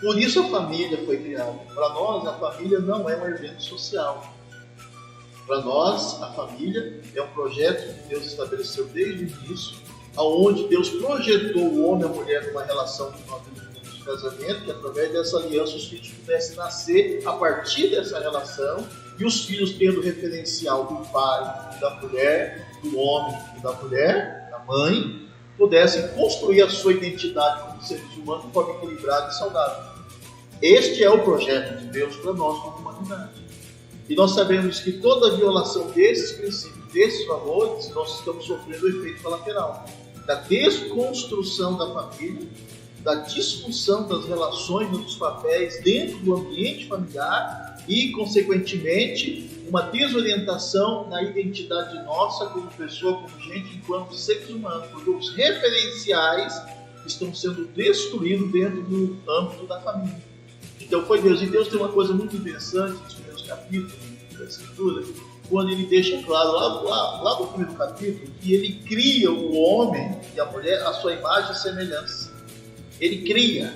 Por isso a família foi criada. Para nós, a família não é um evento social. Para nós, a família é um projeto que Deus estabeleceu desde o início, onde Deus projetou o homem e a mulher numa relação que nós temos de casamento, que através dessa aliança os filhos pudessem nascer a partir dessa relação, e os filhos tendo o referencial do pai e da mulher, do homem e da mulher, da mãe, pudessem construir a sua identidade como seres humanos de forma equilibrada e saudável. Este é o projeto de Deus para nós como humanidade. E nós sabemos que toda violação desses princípios, desses valores, nós estamos sofrendo o efeito colateral da desconstrução da família, da disfunção das relações, dos papéis dentro do ambiente familiar e, consequentemente, uma desorientação na identidade nossa como pessoa, como gente, enquanto seres humanos, porque os referenciais estão sendo destruídos dentro do âmbito da família. Então foi Deus. E Deus tem uma coisa muito interessante nos primeiros capítulos da Escritura, quando ele deixa claro, lá no primeiro capítulo, que ele cria o homem e a mulher à sua imagem e semelhança. Ele cria.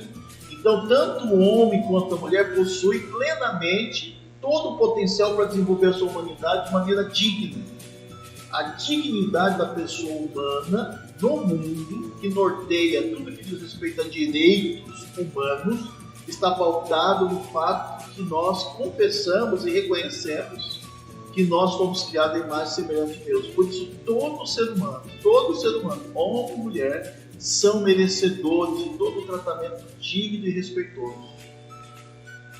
Então, tanto o homem quanto a mulher possuem plenamente todo o potencial para desenvolver a sua humanidade de maneira digna. A dignidade da pessoa humana no mundo, que norteia tudo que diz respeito a direitos humanos, está pautado no fato que nós confessamos e reconhecemos que nós fomos criados em imagem e semelhança de Deus. Por isso, todo ser humano, homem e mulher, são merecedores de todo o tratamento digno e respeitoso.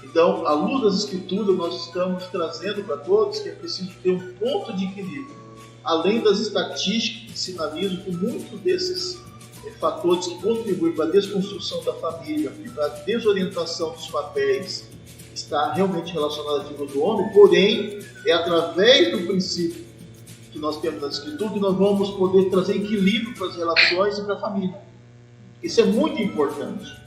Então, à luz das Escrituras, nós estamos trazendo para todos que é preciso ter um ponto de equilíbrio. Além das estatísticas que sinalizam que muitos desses fatores que contribuem para a desconstrução da família e para a desorientação dos papéis está realmente relacionado à vida do homem, porém, é através do princípio que nós temos na Escritura que nós vamos poder trazer equilíbrio para as relações e para a família. Isso é muito importante.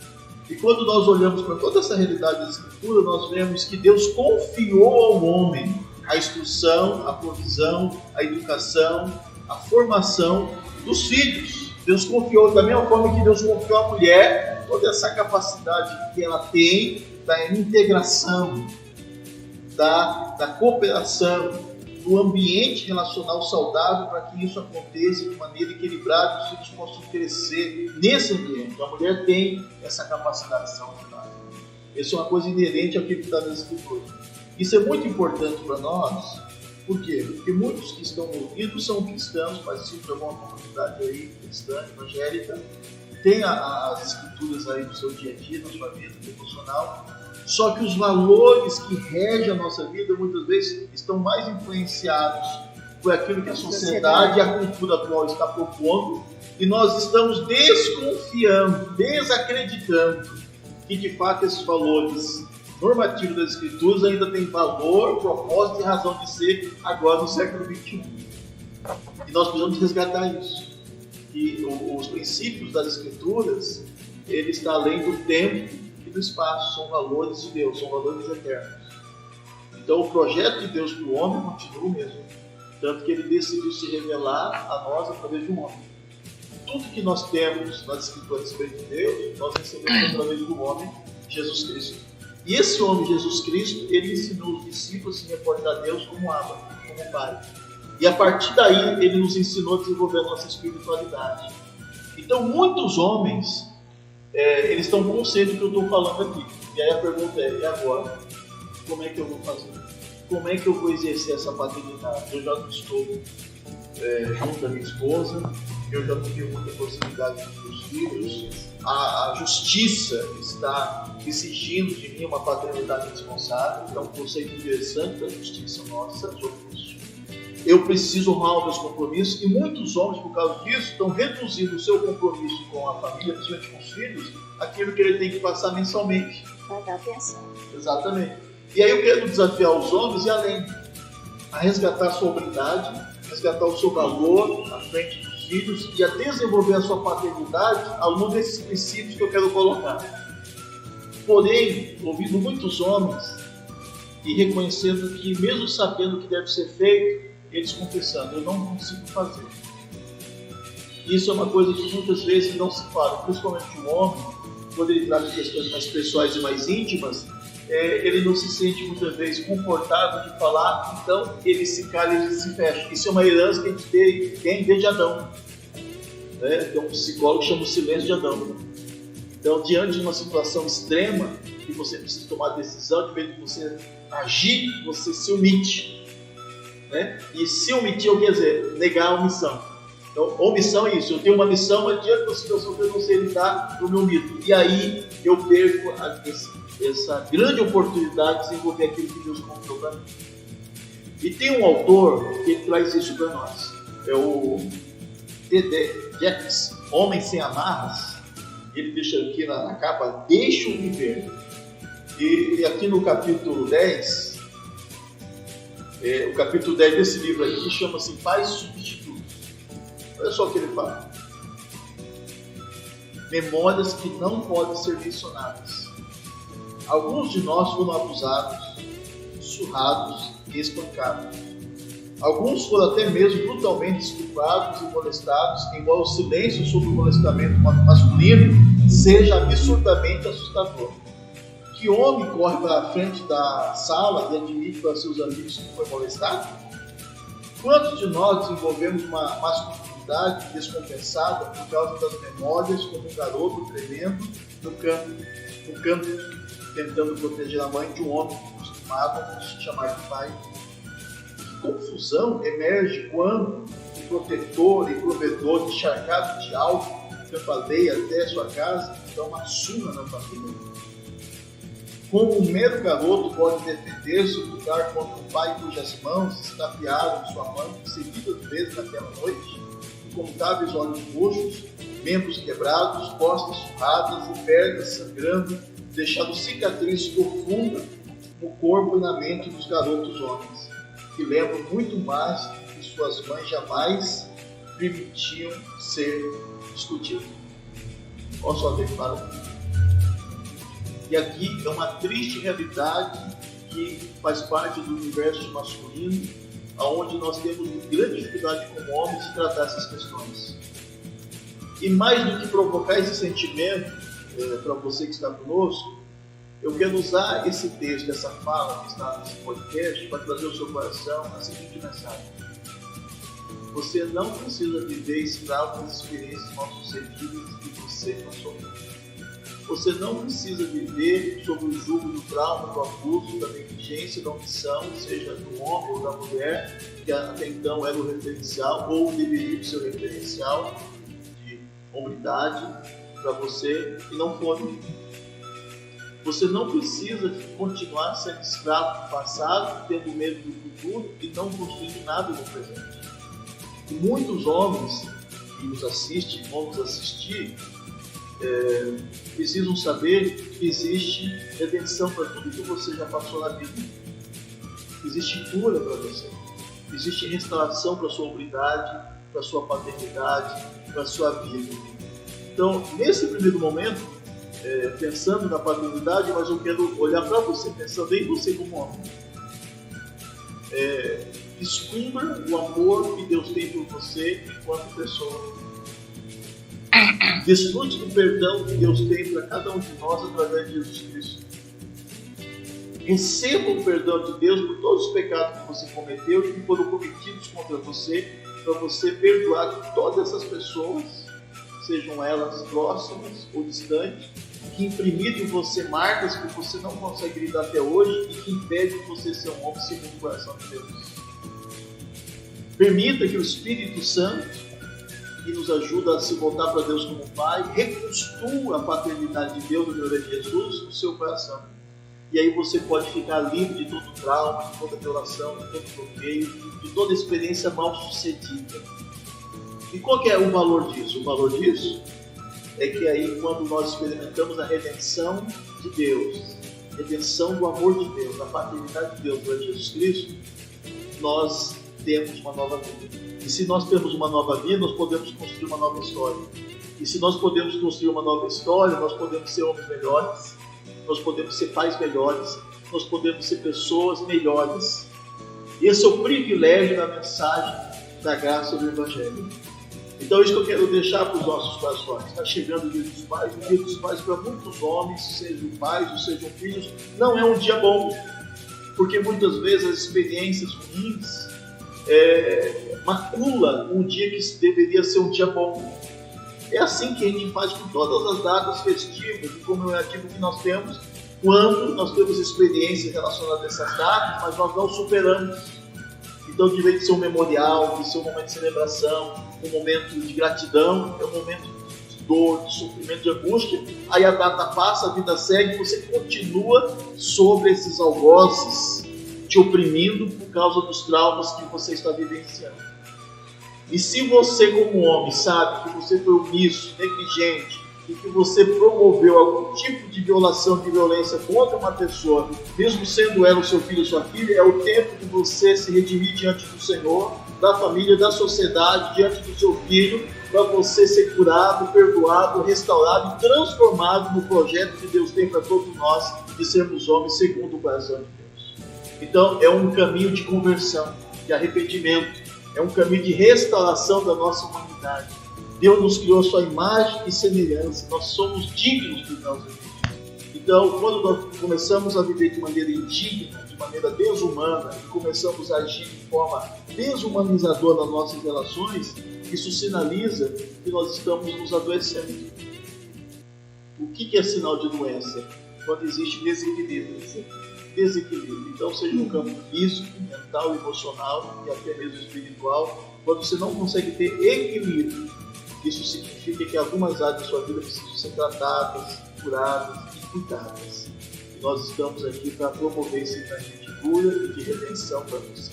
E quando nós olhamos para toda essa realidade da Escritura, nós vemos que Deus confiou ao homem a instrução, a provisão, a educação, a formação dos filhos. Deus confiou da mesma forma que Deus confiou à mulher toda essa capacidade que ela tem da integração, da cooperação, do ambiente relacional saudável para que isso aconteça de maneira equilibrada e os filhos possam crescer nesse ambiente. A mulher tem essa capacidade extraordinária. Isso é uma coisa inerente ao que está nas Escrituras. Isso é muito importante para nós. Por quê? Porque muitos que estão ouvindo são cristãos, participam de alguma comunidade aí, cristã, evangélica, tem as Escrituras aí no seu dia a dia, na sua vida devocional, só que os valores que regem a nossa vida muitas vezes estão mais influenciados por aquilo que a sociedade e a cultura atual está propondo, e nós estamos desconfiando, desacreditando que de fato esses valores normativos das Escrituras ainda têm valor, propósito e razão de ser agora no século XXI. E nós precisamos resgatar isso. E os princípios das Escrituras, ele está além do tempo e do espaço, são valores de Deus, são valores eternos. Então o projeto de Deus para o homem continua o mesmo, tanto que ele decidiu se revelar a nós através de um homem. Tudo que nós temos nas Escrituras a respeito de Deus, nós recebemos através do homem, Jesus Cristo. E esse homem, Jesus Cristo, ele ensinou os discípulos a se reportar a Deus como Abba, como Pai. E a partir daí, ele nos ensinou a desenvolver a nossa espiritualidade. Então, muitos homens, eles estão conscientes do que eu estou falando aqui. E aí a pergunta é, e agora? Como é que eu vou fazer? Como é que eu vou exercer essa paternidade? Eu já não estou junto à minha esposa. Eu já não tenho muita proximidade com os meus filhos. A justiça está exigindo de mim uma paternidade responsável. Então, um conceito interessante da justiça nossa sobre isso. Eu preciso honrar os meus compromissos, e muitos homens, por causa disso, estão reduzindo o seu compromisso com a família, principalmente com os filhos, aquilo que ele tem que passar mensalmente. Vai dar atenção. Exatamente. E aí eu quero desafiar os homens e além, a resgatar a sua hombridade, resgatar o seu valor à frente dos filhos e a desenvolver a sua paternidade à luz desses princípios que eu quero colocar. Porém, ouvindo muitos homens e reconhecendo que, mesmo sabendo o que deve ser feito, eles confessando, eu não consigo fazer. Isso é uma coisa que muitas vezes não se fala, principalmente o homem, quando ele trata de questões mais pessoais e mais íntimas, ele não se sente muitas vezes confortável de falar, então ele se cala e ele se fecha. Isso é uma herança que a gente tem desde Adão. Tem um psicólogo que chama o silêncio de Adão. Então, diante de uma situação extrema, que você precisa tomar decisão, de vez de você agir, você se omite. E se omitir, quer dizer, negar a omissão. Então, omissão é isso. Eu tenho uma missão, mas diante de uma situação que eu não sei lidar, eu me omito. E aí eu perco essa grande oportunidade de desenvolver aquilo que Deus confiou para mim. E tem um autor que traz isso para nós. É o D.D. Jakes, Homem Sem Amarras. Ele deixa aqui na capa, deixa o viver. E aqui no capítulo 10, o capítulo 10 desse livro aqui chama-se Pais Substitutos. Olha só o que ele fala. Memórias que não podem ser mencionadas. Alguns de nós foram abusados, surrados e espancados. Alguns foram até mesmo brutalmente estuprados e molestados, embora o silêncio sobre o molestamento masculino seja absurdamente assustador. Que homem corre para a frente da sala e admite para seus amigos que foi molestado? Quantos de nós desenvolvemos uma masculinidade descompensada por causa das memórias, como um garoto tremendo no canto, tentando proteger a mãe de um homem que costumava se chamar de pai? Que confusão emerge quando o protetor e provedor, encharcado de álcool, cambaleia até sua casa e dá uma surra na família. Como um mero garoto pode defender-se e lutar contra um pai cujas mãos estapearam sua mãe seguidas vezes naquela noite, incontáveis olhos roxos, membros quebrados, costas surradas e pernas sangrando, deixando cicatriz profunda no corpo e na mente dos garotos homens, que lembram muito mais do que suas mães jamais permitiam ser discutidos. Olha só o que ele fala. E aqui é uma triste realidade que faz parte do universo masculino, onde nós temos grande dificuldade como homens de tratar essas questões. E mais do que provocar esse sentimento para você que está conosco, eu quero usar esse texto, essa fala que está nesse podcast, para trazer ao seu coração a seguinte mensagem. Você não precisa viver escravo das experiências mal sucedidas que você passou. Você não precisa viver sob o jugo do trauma, do abuso, da negligência, da omissão, seja do homem ou da mulher, que até então era o referencial, ou deveria ser o referencial de hombridade para você, e não foi. Você não precisa continuar sendo escravo do passado, tendo medo do futuro e não construindo nada no presente. E muitos homens que nos assistem, vão nos assistir, precisam saber que existe redenção para tudo que você já passou na vida. Existe cura para você. Existe restauração para a sua hombridade, para a sua paternidade, para a sua vida. Então, nesse primeiro momento, pensando na paternidade, mas eu quero olhar para você, pensando em você como homem. Descubra o amor que Deus tem por você enquanto pessoa. Desfrute do perdão que Deus tem para cada um de nós através de Jesus Cristo. Receba o perdão de Deus por todos os pecados que você cometeu e que foram cometidos contra você, para você perdoar todas essas pessoas, sejam elas próximas ou distantes, que imprimiram em você marcas que você não consegue lidar até hoje e que impedem você ser um homem segundo o coração de Deus. Permita que o Espírito Santo, que nos ajuda a se voltar para Deus como Pai, reconstrua a paternidade de Deus, no nome de Jesus, no seu coração. E aí você pode ficar livre de todo trauma, de toda violação, de todo bloqueio, de toda experiência mal sucedida. E qual que é o valor disso? O valor disso é que aí, quando nós experimentamos a redenção de Deus, redenção do amor de Deus, da paternidade de Deus por Jesus Cristo, nós temos uma nova vida. E se nós temos uma nova vida, nós podemos construir uma nova história. E se nós podemos construir uma nova história, nós podemos ser homens melhores, nós podemos ser pais melhores, nós podemos ser pessoas melhores. Esse é o privilégio da mensagem da graça do Evangelho. Então, isso que eu quero deixar para os nossos corações. Está chegando o Dia dos Pais. O Dia dos Pais, para muitos homens, sejam pais ou sejam filhos, não é um dia bom. Porque muitas vezes as experiências ruins macula um dia que deveria ser um dia bom. É assim que a gente faz com todas as datas festivas e comemorativas que nós temos, quando nós temos experiências relacionadas a essas datas, mas nós não superamos. Então, de vez de ser um memorial, de ser um momento de celebração, um momento de gratidão, é um momento de dor, de sofrimento, de angústia. Aí a data passa, a vida segue, você continua sobre esses algozes, te oprimindo por causa dos traumas que você está vivenciando. E se você, como homem, sabe que você foi omisso, negligente, e que você promoveu algum tipo de violação, de violência contra uma pessoa, mesmo sendo ela o seu filho ou sua filha, é o tempo de você se redimir diante do Senhor, da família, da sociedade, diante do seu filho, para você ser curado, perdoado, restaurado e transformado no projeto que Deus tem para todos nós, de sermos homens segundo o coração de Deus. Então, é um caminho de conversão, de arrependimento, é um caminho de restauração da nossa humanidade. Deus nos criou a sua imagem e semelhança, nós somos dignos de Deus. Então, quando nós começamos a viver de maneira indigna, de maneira desumana, e começamos a agir de forma desumanizadora nas nossas relações, isso sinaliza que nós estamos nos adoecendo. O que é sinal de doença? Quando existe desequilíbrio. Desequilíbrio. Então, seja no campo físico, mental, emocional e até mesmo espiritual, quando você não consegue ter equilíbrio, isso significa que algumas áreas da sua vida precisam ser tratadas, curadas e cuidadas. E nós estamos aqui para promover esse caminho de cura e de redenção para você.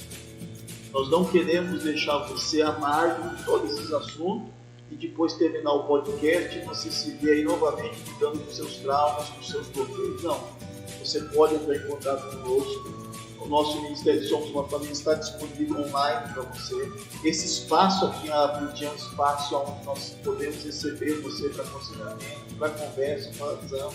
Nós não queremos deixar você amargo de todos esses assuntos e depois terminar o podcast e você se ver aí novamente lidando com seus traumas, com seus bloqueios. Não. Você pode entrar em contato conosco. O nosso Ministério Somos uma Família está disponível online para você. Esse espaço aqui na Abundância é um espaço onde nós podemos receber você para aconselhamento, para conversa, para razão.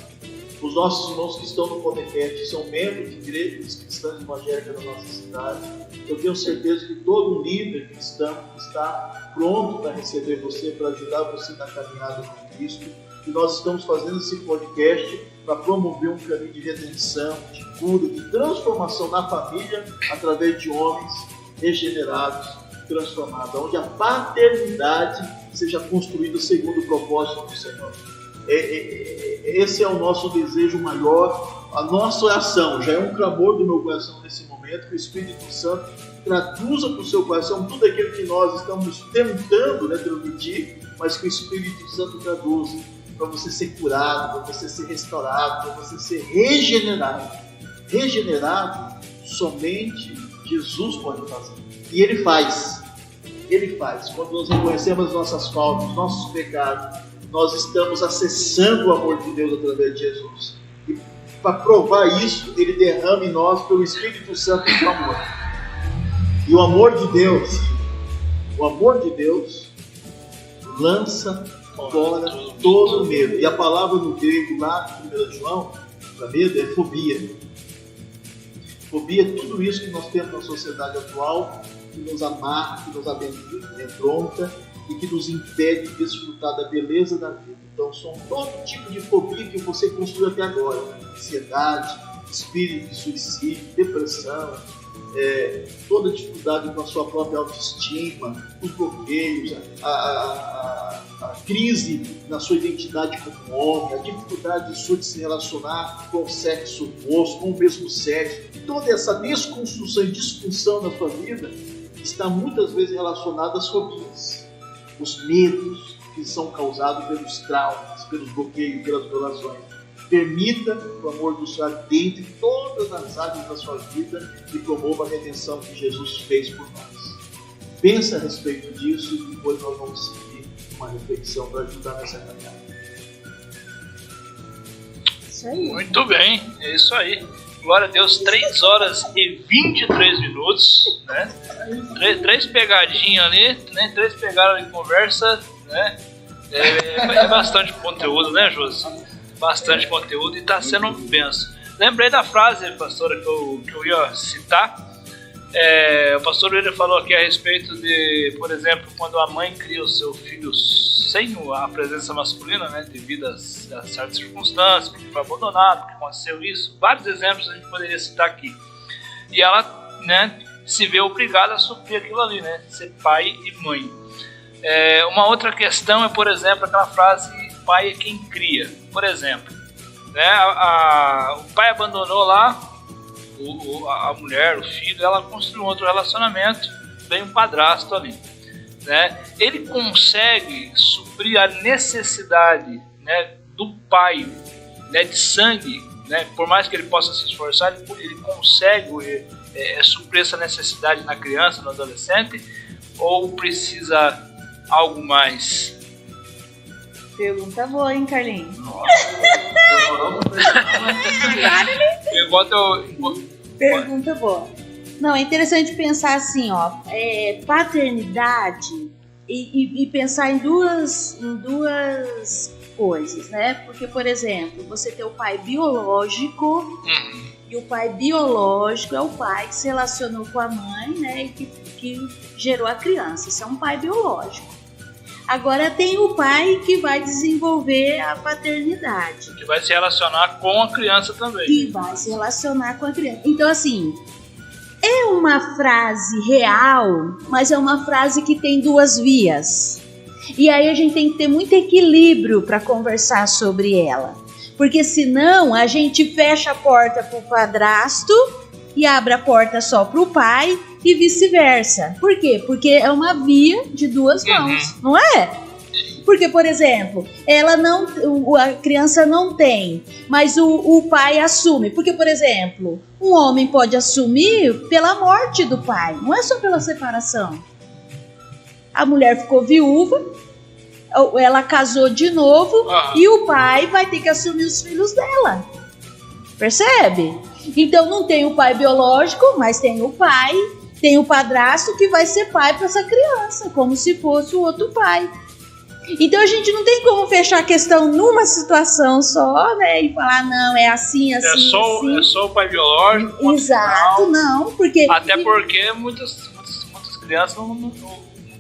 Os nossos irmãos que estão no podcast são membros de igrejas cristãs evangélicas da nossa cidade. Eu tenho certeza que todo líder cristão está pronto para receber você, para ajudar você na caminhada com Cristo. E nós estamos fazendo esse podcast para promover um caminho de redenção, de cura, de transformação na família através de homens regenerados, transformados, onde a paternidade seja construída segundo o propósito do Senhor. Esse é o nosso desejo maior, a nossa oração. Já é um clamor do meu coração nesse momento, que o Espírito Santo traduza para o seu coração tudo aquilo que nós estamos tentando transmitir, mas que o Espírito Santo traduza para você ser curado, para você ser restaurado, para você ser regenerado. Regenerado somente Jesus pode fazer. E Ele faz. Ele faz. Quando nós reconhecemos as nossas faltas, nossos pecados, nós estamos acessando o amor de Deus através de Jesus. E para provar isso, Ele derrama em nós pelo Espírito Santo do amor. E o amor de Deus lança fora todo medo. E a palavra no grego lá, em 1 João, para medo, é fobia. Fobia é tudo isso que nós temos na sociedade atual, que nos amarra, que nos amedronta e que nos impede de desfrutar da beleza da vida. Então, são todo tipo de fobia que você construiu até agora. Ansiedade, espírito de suicídio, depressão, toda dificuldade com a sua própria autoestima, os bloqueios, a crise na sua identidade como homem, a dificuldade sua de se relacionar com o sexo oposto, com o mesmo sexo, toda essa desconstrução e disfunção na sua vida está muitas vezes relacionado às fobias, os medos que são causados pelos traumas, pelos bloqueios, pelas violações. Permita o amor do Senhor dentre todas as áreas da sua vida e promova a redenção que Jesus fez por nós. Pensa a respeito disso e depois nós vamos seguir uma reflexão para ajudar nessa caminhada. Isso aí. Muito bem, é isso aí. Glória a Deus, 3 horas e 23 minutos, né? 3 pegadinhas ali, né? 3 pegadas de conversa, né? É bastante conteúdo, né, Josi? Bastante conteúdo e está sendo um benção. Lembrei da frase, pastora, que eu ia citar. O pastor ele falou aqui a respeito de, por exemplo, quando a mãe cria o seu filho sem a presença masculina, né, devido a certas circunstâncias, porque foi abandonado, porque aconteceu isso. Vários exemplos a gente poderia citar aqui. E ela, né, se vê obrigada a suprir aquilo ali, né, ser pai e mãe. Uma outra questão é, por exemplo, aquela frase: pai é quem cria. Por exemplo, né, o pai abandonou lá a mulher, o filho, ela construiu um outro relacionamento, vem um padrasto ali, né? Ele consegue suprir a necessidade, né, do pai, né, de sangue, né? Por mais que ele possa se esforçar, ele consegue suprir essa necessidade na criança, no adolescente, ou precisa algo mais? Pergunta boa, hein, Carlinhos? Pergunta boa. Não, é interessante pensar assim, ó, paternidade e pensar em duas coisas, né? Porque, por exemplo, você tem o pai biológico, e o pai biológico é o pai que se relacionou com a mãe, né? E que gerou a criança. Isso é um pai biológico. Agora tem o pai que vai desenvolver a paternidade. Que vai se relacionar com a criança também. Que vai se relacionar com a criança. Então, assim, é uma frase real, mas é uma frase que tem 2 vias. E aí a gente tem que ter muito equilíbrio para conversar sobre ela. Porque senão a gente fecha a porta para o padrasto e abre a porta só para o pai e vice-versa. Por quê? Porque é uma via de 2 mãos, não é? Porque, por exemplo, a criança não tem, mas o pai assume. Porque, por exemplo, um homem pode assumir pela morte do pai, não é só pela separação. A mulher ficou viúva, ela casou de novo e o pai vai ter que assumir os filhos dela. Percebe? Então não tem o pai biológico, mas tem o pai, tem o padrasto que vai ser pai para essa criança, como se fosse o outro pai. Então a gente não tem como fechar a questão numa situação só, né? E falar, não, é assim, assim, assim. É só o pai biológico. Exato, não, porque... Até porque muitas crianças não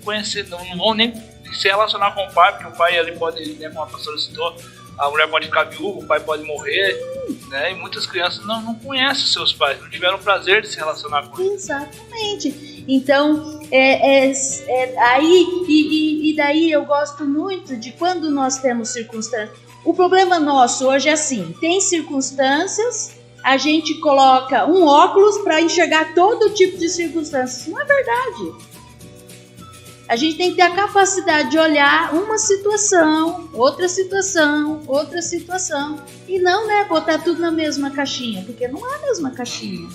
conhecem, não vão nem se relacionar com o pai, porque o pai ali pode, né, como a pastora citou, a mulher pode ficar viúva, o pai pode morrer, né? E muitas crianças não conhecem seus pais, não tiveram o prazer de se relacionar com eles. Exatamente. Então, daí eu gosto muito de quando nós temos circunstâncias. O problema nosso hoje é assim, tem circunstâncias, a gente coloca um óculos para enxergar todo tipo de circunstâncias. Não é verdade. A gente tem que ter a capacidade de olhar uma situação, outra situação, outra situação. E não, né, botar tudo na mesma caixinha, porque não é a mesma caixinha.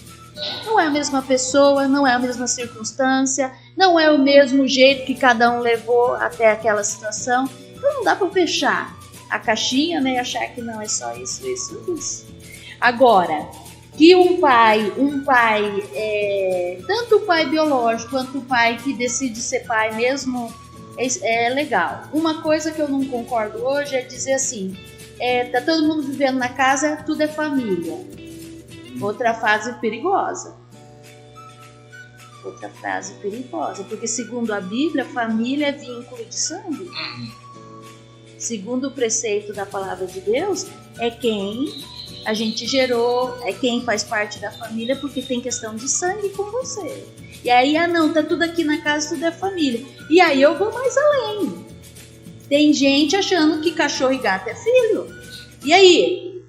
Não é a mesma pessoa, não é a mesma circunstância, não é o mesmo jeito que cada um levou até aquela situação. Então não dá para fechar a caixinha, né, e achar que não é só isso, isso, isso. Agora, que um pai, tanto o pai biológico quanto o pai que decide ser pai mesmo, é legal. Uma coisa que eu não concordo hoje é dizer assim, tá todo mundo vivendo na casa, tudo é família. Outra frase perigosa. Porque segundo a Bíblia, família é vínculo de sangue. Segundo o preceito da palavra de Deus, é quem a gente gerou, é quem faz parte da família, porque tem questão de sangue com você. E aí, tá tudo aqui na casa, tudo é família. E aí eu vou mais além. Tem gente achando que cachorro e gato é filho. E aí?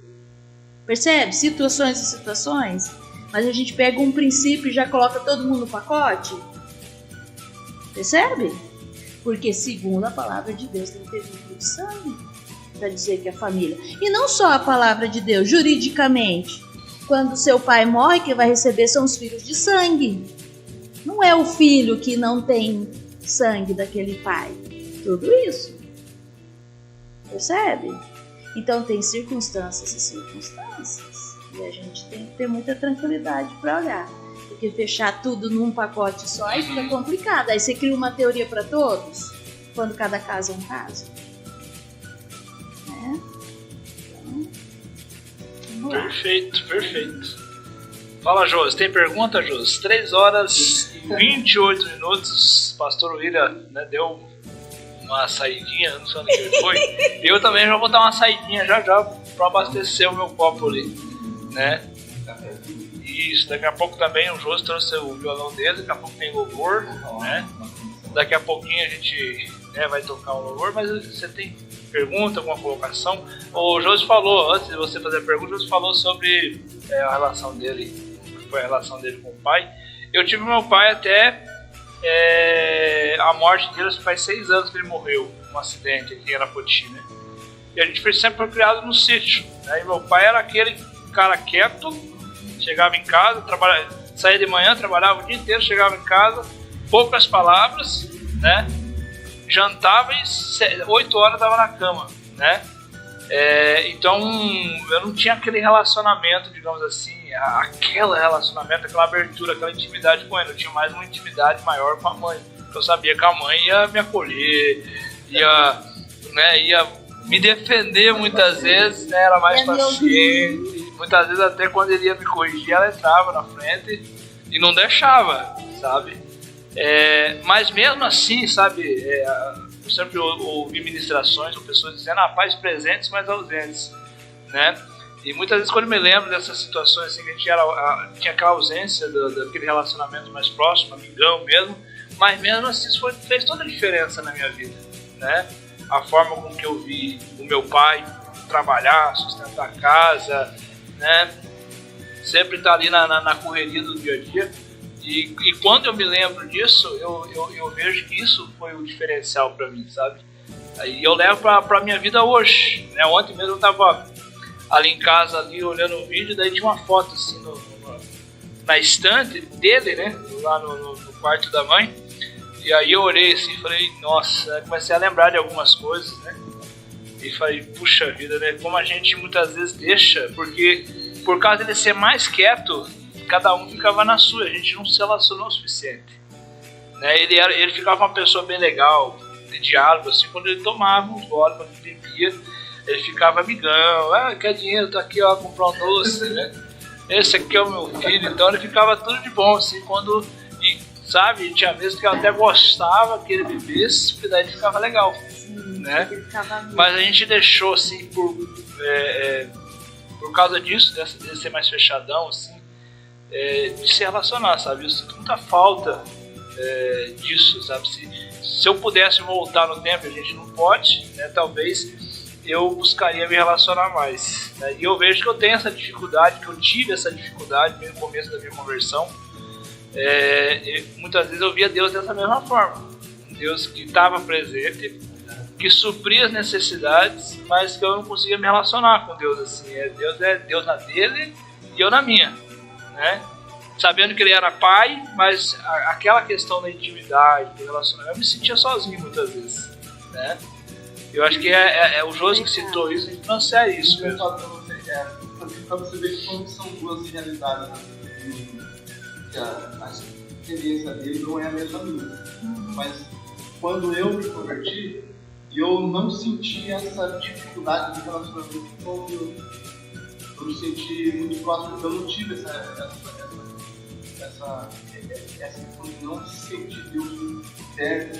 Percebe? Situações e situações. Mas a gente pega um princípio e já coloca todo mundo no pacote. Percebe? Porque segundo a palavra de Deus tem que ter vínculo de sangue para dizer que é família. E não só a palavra de Deus, juridicamente. Quando seu pai morre, quem vai receber são os filhos de sangue. Não é o filho que não tem sangue daquele pai. Tudo isso. Percebe? Então tem circunstâncias e circunstâncias. E a gente tem que ter muita tranquilidade para olhar. Porque fechar tudo num pacote só, aí fica complicado. Aí você cria uma teoria para todos, quando cada caso é um caso. Né? Então, vamos lá. Perfeito. Fala, Josi. Tem pergunta, Josi? 3 horas e 28 minutos. Pastor William, né, deu uma saidinha, não sei onde ele foi. Eu também já vou dar uma saidinha já para abastecer o meu copo ali, né? Isso, daqui a pouco também o Josi trouxe o violão dele, daqui a pouco tem louvor, né? Daqui a pouquinho a gente, né, vai tocar um louvor, mas você tem pergunta, alguma colocação? O Josi falou, antes de você fazer a pergunta, o Josi falou sobre a relação dele, foi a relação dele com o pai. Eu tive meu pai até a morte dele, faz 6 anos que ele morreu, num acidente aqui em Arapoti, né? E a gente sempre foi criado no sítio, né? E meu pai era aquele cara quieto, chegava em casa, saía de manhã, trabalhava o dia inteiro, chegava em casa, poucas palavras, né? Jantava e 8 horas estava na cama, né? Então eu não tinha aquele relacionamento, digamos assim, aquele relacionamento, aquela abertura, aquela intimidade com ele. Eu tinha mais uma intimidade maior com a mãe. Eu sabia que a mãe ia me acolher, ia me defender muitas vezes, né? Era mais paciente. Muitas vezes até quando ele ia me corrigir, ela entrava na frente e não deixava, sabe? Mas mesmo assim, sabe, eu sempre ouvi ministrações ou pessoas dizendo, pais presentes, mas ausentes, né? E muitas vezes quando eu me lembro dessas situações assim, que a gente tinha aquela ausência daquele relacionamento mais próximo, amigão mesmo, mas mesmo assim isso fez toda a diferença na minha vida, né? A forma com que eu vi o meu pai trabalhar, sustentar a casa, né? Sempre estar ali na correria do dia a dia. E quando eu me lembro disso, eu vejo que isso foi o diferencial para mim, sabe? Aí eu levo para minha vida hoje, né? Ontem mesmo eu estava ali em casa, ali olhando um vídeo, daí tinha uma foto assim na estante dele, né? Lá no quarto da mãe. E aí eu olhei assim e falei, nossa, comecei a lembrar de algumas coisas, né? E falei, puxa vida, né? Como a gente muitas vezes deixa, porque por causa dele ser mais quieto, cada um ficava na sua, a gente não se relacionou o suficiente, né? Ele ficava uma pessoa bem legal, de diálogo, assim, quando ele tomava uns goles, quando ele bebia, ele ficava amigão, quer dinheiro, tá aqui, ó, comprar um doce, né? Esse aqui é o meu filho, então ele ficava tudo de bom, assim, sabe, tinha vezes que eu até gostava que ele bebesse, porque daí ele ficava legal, né? Mas a gente deixou, assim, por causa disso, de ser mais fechadão, assim, de se relacionar, sabe? Eu sinto muita falta disso, sabe? Se eu pudesse voltar no tempo, a gente não pode, né? Talvez eu buscaria me relacionar mais, né? E eu vejo que eu tenho essa dificuldade, que eu tive essa dificuldade no começo da minha conversão. Muitas vezes eu via Deus dessa mesma forma, um Deus que estava presente, que supria as necessidades, mas que eu não conseguia me relacionar com Deus assim. Deus na dele e eu na minha, né? Sabendo que ele era pai, mas aquela questão da intimidade, do relacionamento, eu me sentia sozinho muitas vezes, né? Eu acho que o Josi que citou isso, a gente transfere isso mesmo. Para você ver como são duas realidades, que a experiência dele não é a mesma minha. Mas quando eu me converti, eu não senti essa dificuldade de relacionamento com Deus. Eu me senti muito próximo, eu não tive essa questão de não sentir Deus muito perto.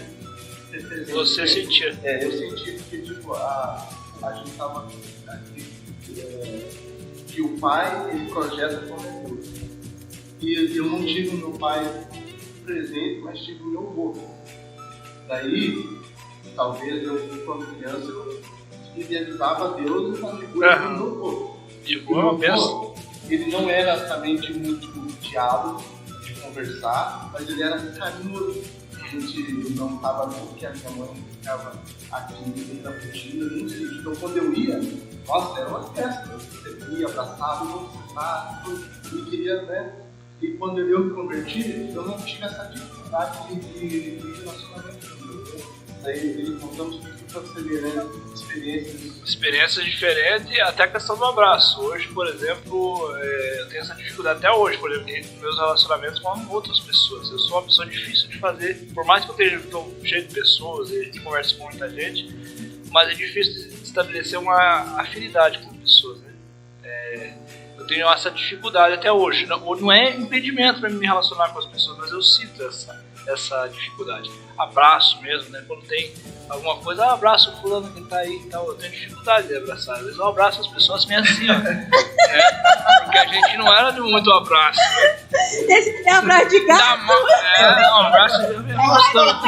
Você sentia? Eu senti porque tipo, a gente estava aqui, que o pai ele projeta como Deus. E eu não tive o meu pai presente, mas tive o meu avô. Daí, talvez eu, quando criança, eu idealizava Deus na figura do meu avô. E o meu avô, ele não era somente muito diálogo, de conversar, mas ele era carinhoso. gente não estava ali porque a minha mãe ficava aqui na rotina, no sítio. Então quando eu ia, nossa, era uma festa. Você ia, abraçava, e queria, né? E quando eu me converti, eu não tive essa dificuldade de relacionamento. Daí ele contamos para você ver, né? Experiências diferentes, até a questão do abraço. Hoje, por exemplo, eu tenho essa dificuldade até hoje, por exemplo, nos meus relacionamentos com outras pessoas. Eu sou uma pessoa difícil de fazer, por mais que eu estou cheio de pessoas e converso com muita gente, mas é difícil de estabelecer uma afinidade com pessoas, né? Eu tenho essa dificuldade até hoje. Não é impedimento para me relacionar com as pessoas, mas eu sinto essa dificuldade. Abraço mesmo, né? Quando tem alguma coisa, abraço o fulano que tá aí e tal. Eu tenho dificuldade de abraçar. Às vezes eu abraço as pessoas meio assim, ó. Porque a gente não era de muito abraço. Esse é abraço de gato. Não, abraço de gato.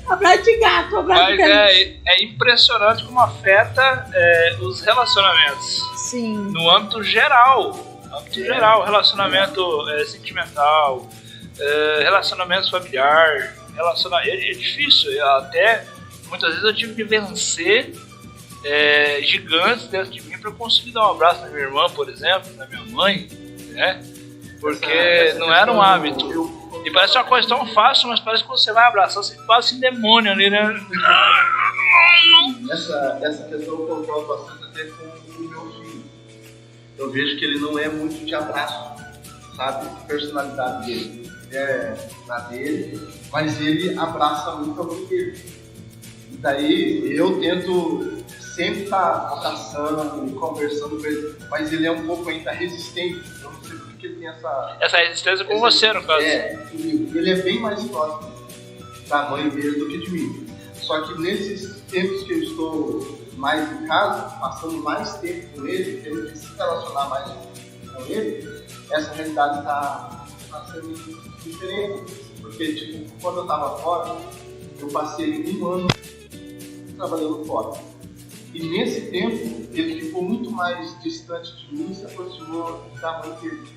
Abraço de gato, Mas é impressionante como afeta os relacionamentos. Sim. No âmbito geral. Relacionamento sentimental, relacionamento familiar, é difícil. Até muitas vezes eu tive que vencer gigantes dentro de mim para conseguir dar um abraço na minha irmã, por exemplo, na minha mãe, né? Porque não era um hábito. E parece uma coisa tão fácil, mas parece que você vai abraçar, você quase se demônio ali, né? Essa questão eu controlo bastante até com o meu filho. Eu vejo que ele não é muito de abraço, sabe? A personalidade dele é na dele, mas ele abraça muito a mãe dele. E daí eu tento sempre estar abraçando e conversando com ele, mas ele é um pouco ainda resistente. Eu não sei porque ele tem essa resistência com você, no caso. Ele é bem mais próximo da mãe dele do que de mim. Só que nesses tempos que eu estou mais em casa, passando mais tempo com ele, tendo que se relacionar mais com ele, essa realidade está sendo diferente. Porque, tipo, quando eu estava fora, eu passei 1 ano trabalhando fora. E nesse tempo, ele ficou muito mais distante de mim e se aproximou da mãe dele.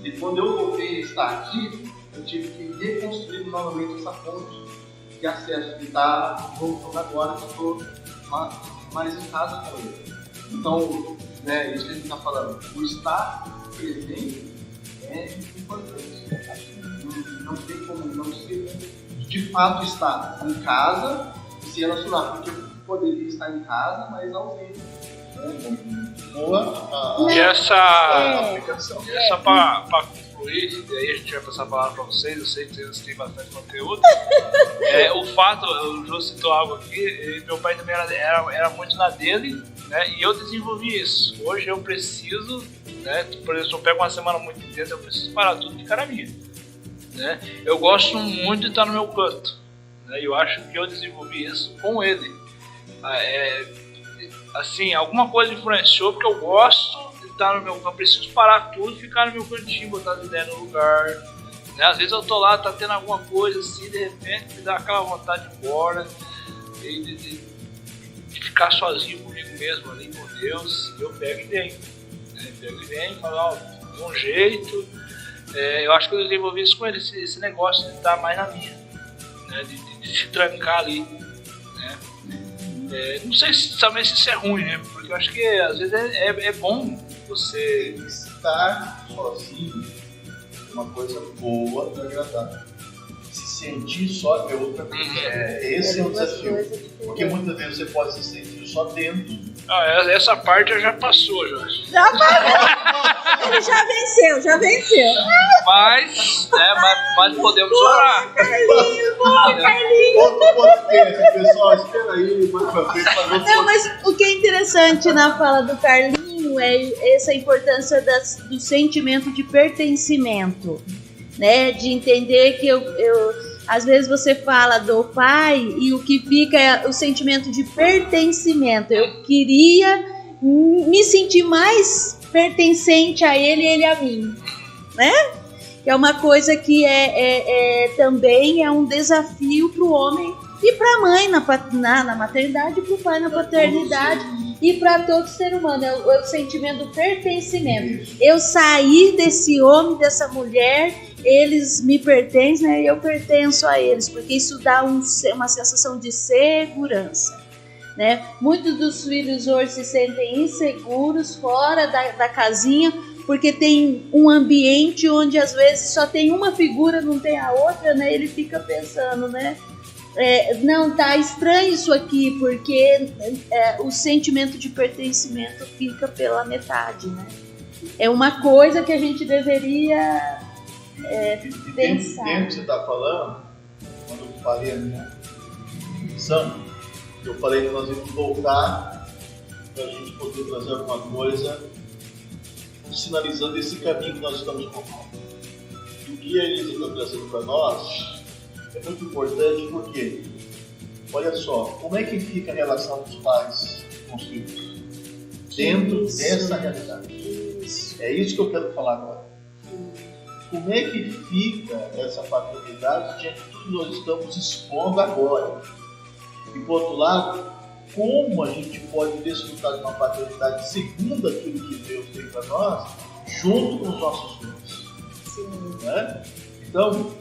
E quando eu voltei a estar aqui, eu tive que reconstruir novamente essa ponte de acesso. E está voltando agora que eu estou mais em casa com ele. Então, né, isso que a gente está falando, o estar presente é importante. Não tem como não ser, de fato, estar em casa e se relacionar, porque eu poderia estar em casa, mas ausente. Boa e essa aplicação. E essa para concluir, e aí a gente vai passar a palavra para vocês, eu sei que vocês têm bastante conteúdo. O fato, o Jô citou algo aqui, meu pai também era muito na dele, né, e eu desenvolvi isso. Hoje eu preciso, né, por exemplo, se eu pego uma semana muito intensa, eu preciso parar tudo de cara minha. Né? Eu gosto muito de estar no meu canto, né, e eu acho que eu desenvolvi isso com ele. Assim, alguma coisa influenciou, porque eu gosto de estar no meu canto, eu preciso parar tudo e ficar no meu cantinho, botar as ideias no lugar, né? Às vezes eu tô lá, tá tendo alguma coisa assim, de repente me dá aquela vontade de ir embora, de ficar sozinho comigo mesmo ali, com Deus, e eu pego e venho, né? Pego e venho e falo, de um jeito, eu acho que eu desenvolvi isso com ele, esse negócio de estar mais na minha, né? De se trancar ali, né? Não sei também se isso é ruim, né? Porque eu acho que às vezes é bom você estar sozinho, é uma coisa boa e agradável. Se sentir só é outra coisa. Esse é o desafio. Porque muitas vezes você pode se sentir só dentro. Essa parte já passou, Jorge. Já passou! Ele já venceu. Mas podemos orar. Carlinhos, Carlinhos. Outro podcast, pessoal, espera aí. Não, mas o que é interessante na fala do Carlinho é essa importância do sentimento de pertencimento, né? De entender que às vezes você fala do pai e o que fica é o sentimento de pertencimento. Eu queria me sentir mais pertencente a ele e ele a mim, né? Que é uma coisa que também é um desafio para o homem e para a mãe na maternidade, para o pai na paternidade e para todo ser humano. É o sentimento do pertencimento. Eu sair desse homem, dessa mulher eles me pertencem, né, e eu pertenço a eles, porque isso dá uma sensação de segurança, né? Muitos dos filhos hoje se sentem inseguros fora da casinha, porque tem um ambiente onde às vezes só tem uma figura, não tem a outra, né? Ele fica pensando, né? Não, tá estranho isso aqui, porque o sentimento de pertencimento fica pela metade, né? É uma coisa que a gente deveria pensar. Dentro que você está falando, quando eu falei a minha missão, eu falei que nós íamos voltar para a gente poder trazer alguma coisa sinalizando esse caminho que nós estamos propondo. E o que a Elisa está trazendo para nós é muito importante porque, olha só, como é que fica a relação dos pais com os filhos? Dentro dessa realidade. É isso que eu quero falar agora. Como é que fica essa paternidade diante de tudo que nós estamos expondo agora? E por outro lado, como a gente pode desfrutar de uma paternidade segundo aquilo que Deus tem para nós, junto com os nossos filhos? Sim. Né? Então,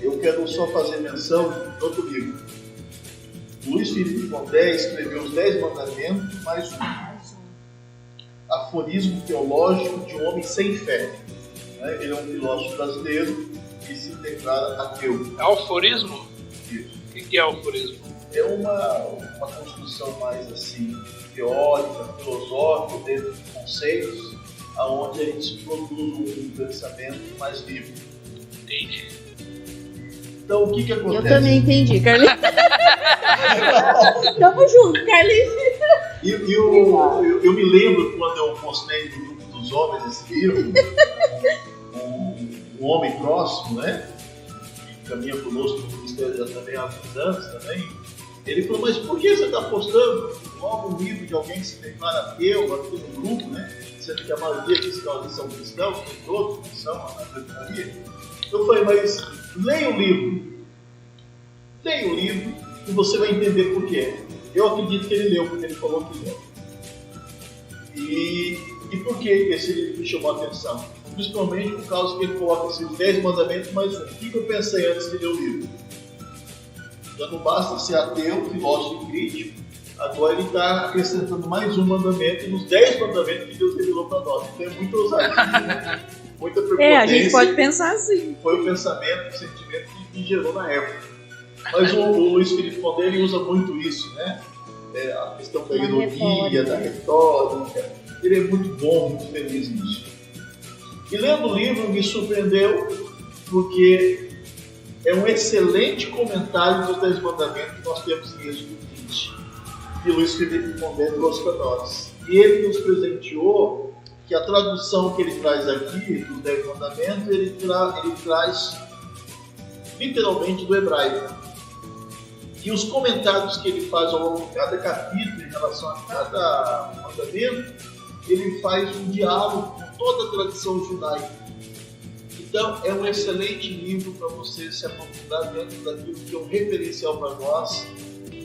eu quero só fazer menção de outro livro. Luiz Felipe Pondé escreveu os 10 Mandamentos, mais um. Aforismo teológico de um homem sem fé. Ele é um filósofo brasileiro que se declara ateu. É aforismo? Isso. O que é aforismo? É uma construção mais assim, teórica, filosófica, dentro de conceitos, aonde a gente produz um pensamento mais livre. Entendi. Então, o que acontece? Eu também entendi, Carlinhos. Tamo junto, Carlinhos. Eu me lembro quando eu postei no grupo dos homens esse livro, um homem próximo, né? Que caminha conosco no ministério já também há alguns anos também. Ele falou, mas por que você está postando logo um livro de alguém que se declara ateu aqui no grupo, né? Sendo que a maioria que são cristãos, tem outros que são a maioria. Eu falei, mas leia o livro. Leia o livro e você vai entender por quê. Eu acredito que ele leu, porque ele falou que leu. E por que esse livro me chamou a atenção? Principalmente por causa que ele coloca assim, os 10 mandamentos mais um. O que eu pensei antes de ler o livro? Já não basta ser ateu, filósofo e crítico. Agora ele está acrescentando mais um mandamento nos 10 mandamentos que Deus revelou para nós. Então é muito ousadia, muita prepotência. A gente pode pensar assim. Foi o pensamento, o sentimento que gerou na época. Mas o Luiz Felipe Pondé, ele usa muito isso, né? A questão da ironia, da retórica. Ele é muito bom, muito feliz nisso. E lendo o livro me surpreendeu porque é um excelente comentário dos 10 mandamentos que nós temos em Êxodo 20, que Luiz Felipe Pondé trouxe para nós. E ele nos presenteou que a tradução que ele traz aqui, dos 10 mandamentos, ele traz literalmente do hebraico. E os comentários que ele faz ao longo de cada capítulo, em relação a cada mandamento, ele faz um diálogo com toda a tradição judaica. Então, é um excelente livro para você se aprofundar dentro daquilo que é um referencial para nós,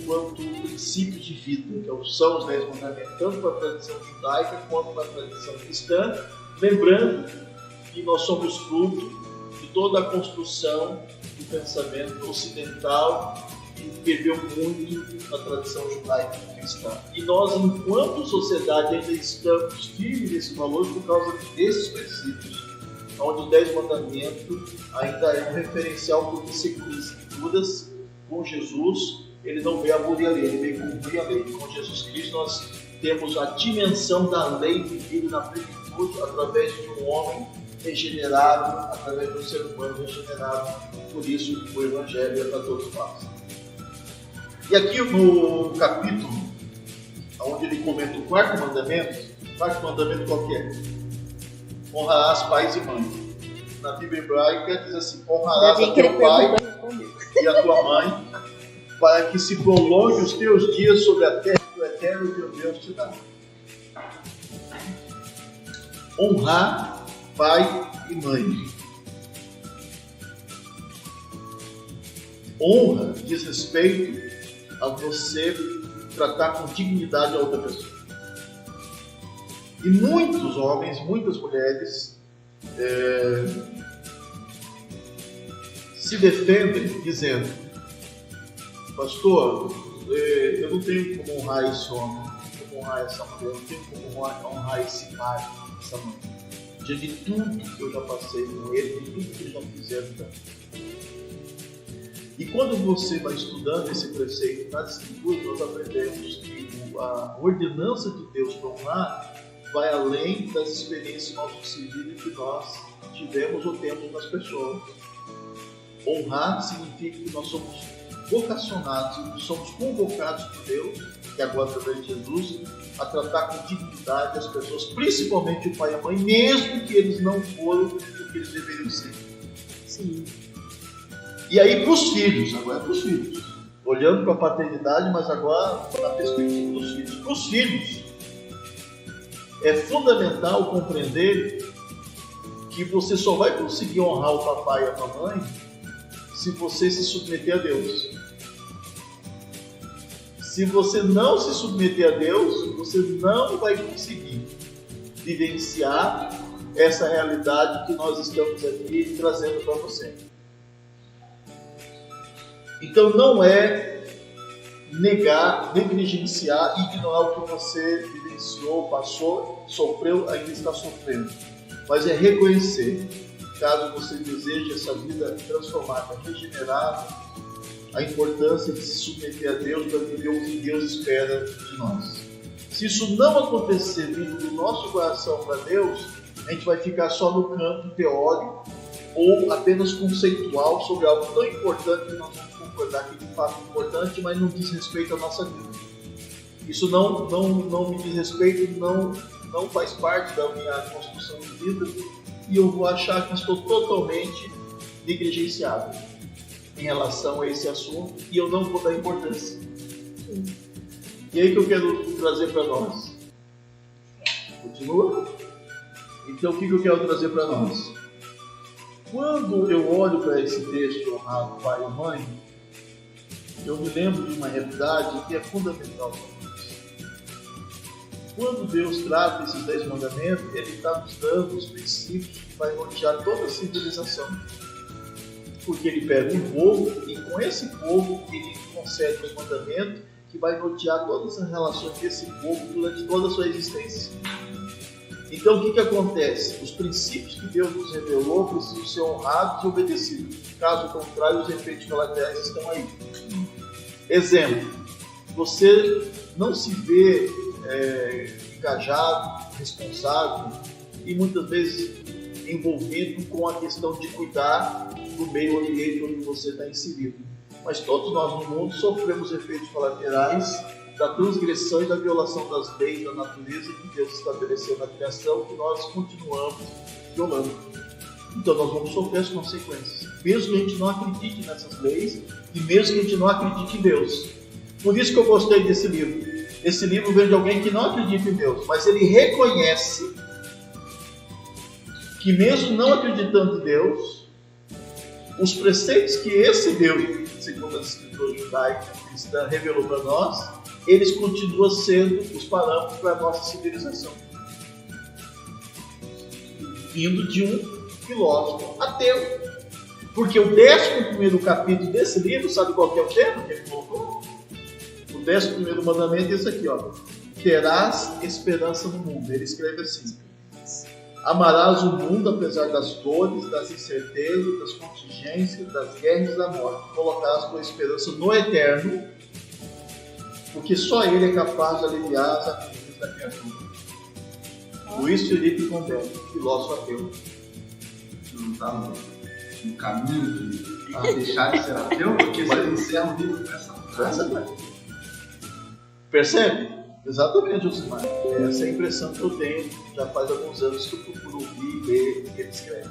quanto princípios de vida, que são os 10 mandamentos, tanto para a tradição judaica quanto para a tradição cristã, lembrando que nós somos fruto de toda a construção do pensamento ocidental, que perdeu muito na tradição judaica cristã. E nós, enquanto sociedade, ainda estamos firmes nesse valor por causa desses princípios, onde os 10 mandamentos ainda é um referencial porque, segundo as Escrituras, com Jesus, ele não veio abolir a lei, ele veio cumprir a lei. Com Jesus Cristo, nós temos a dimensão da lei vivida na plenitude através de um homem regenerado, através de um ser humano regenerado. Por isso, o Evangelho é para todos nós. E aqui no capítulo, onde ele comenta o quarto mandamento qual que é? Honrarás pais e mãe. Na Bíblia hebraica diz assim, honrarás a teu pai e a tua mãe, para que se prolongue os teus dias sobre a terra que o eterno teu Deus te dá. Honrar pai e mãe. Honra diz respeito a você tratar com dignidade a outra pessoa. E muitos homens, muitas mulheres se defendem dizendo: pastor, eu não tenho como honrar esse homem, não tenho como honrar essa mulher, eu não tenho como honrar esse pai, essa mãe. Diante de tudo que eu já passei com ele, de tudo que eles já fizeram também. E quando você vai estudando esse preceito nas Escrituras, nós aprendemos que a ordenança de Deus para honrar vai além das experiências nosso civil que nós tivemos ou temos nas pessoas. Honrar significa que nós somos vocacionados, somos convocados por Deus, que agora através de Jesus, a tratar com dignidade as pessoas, principalmente o pai e a mãe, mesmo que eles não foram o que eles deveriam ser. Sim. E aí para os filhos, agora é para os filhos, olhando para a paternidade, mas agora na perspectiva dos filhos. Para os filhos, é fundamental compreender que você só vai conseguir honrar o papai e a mamãe se você se submeter a Deus. Se você não se submeter a Deus, você não vai conseguir vivenciar essa realidade que nós estamos aqui trazendo para você. Então não é negar, negligenciar, ignorar o que você vivenciou, passou, sofreu, ainda está sofrendo. Mas é reconhecer, caso você deseje essa vida transformada, regenerada, a importância de se submeter a Deus para viver o que Deus espera de nós. Se isso não acontecer vindo do nosso coração para Deus, a gente vai ficar só no campo teórico ou apenas conceitual sobre algo tão importante que nós vamos concordar que de fato é importante, mas não diz respeito à nossa vida. Isso não me diz respeito, não faz parte da minha construção de vida e eu vou achar que estou totalmente negligenciado em relação a esse assunto e eu não vou dar importância. E aí que eu quero trazer para nós. Continua? Então o que eu quero trazer para nós? Quando eu olho para esse texto, honrar pai e mãe, eu me lembro de uma realidade que é fundamental para nós. Quando Deus trata esses 10 mandamentos, Ele está nos dando os princípios que vai nortear toda a civilização. Porque Ele pega um povo e com esse povo Ele concede os mandamentos que vai nortear todas as relações desse povo durante toda a sua existência. Então o que acontece? Os princípios que Deus nos revelou precisam ser honrados e obedecidos. Caso contrário, os efeitos colaterais estão aí. Exemplo, você não se vê engajado, responsável e muitas vezes envolvido com a questão de cuidar do meio ambiente onde você está inserido. Mas todos nós no mundo sofremos efeitos colaterais da transgressão e da violação das leis da natureza que Deus estabeleceu na criação, que nós continuamos violando. Então nós vamos sofrer as consequências, mesmo que a gente não acredite nessas leis e mesmo que a gente não acredite em Deus. Por isso que eu gostei desse livro. Esse livro vem de alguém que não acredita em Deus, mas ele reconhece que mesmo não acreditando em Deus, os preceitos que esse Deus, segundo a escritura judaica cristã, revelou para nós, eles continuam sendo os parâmetros para a nossa civilização. Vindo de um filósofo ateu. Porque o 11º capítulo desse livro, sabe qual que é o tema que ele colocou? O 11º mandamento é esse aqui, ó. Terás esperança no mundo. Ele escreve assim: amarás o mundo apesar das dores, das incertezas, das contingências, das guerras e da morte. Colocarás tua esperança no eterno, porque só Ele é capaz de aliviar as aflições da criatura. Luiz Felipe Condé, filósofo ateu. Não está no caminho a deixar de ser ateu, porque você encerra o livro com essa frase. Percebe? Exatamente, Josimar. Essa é a impressão que eu tenho. Já faz alguns anos que eu procuro ouvir e ler o que ele escreve.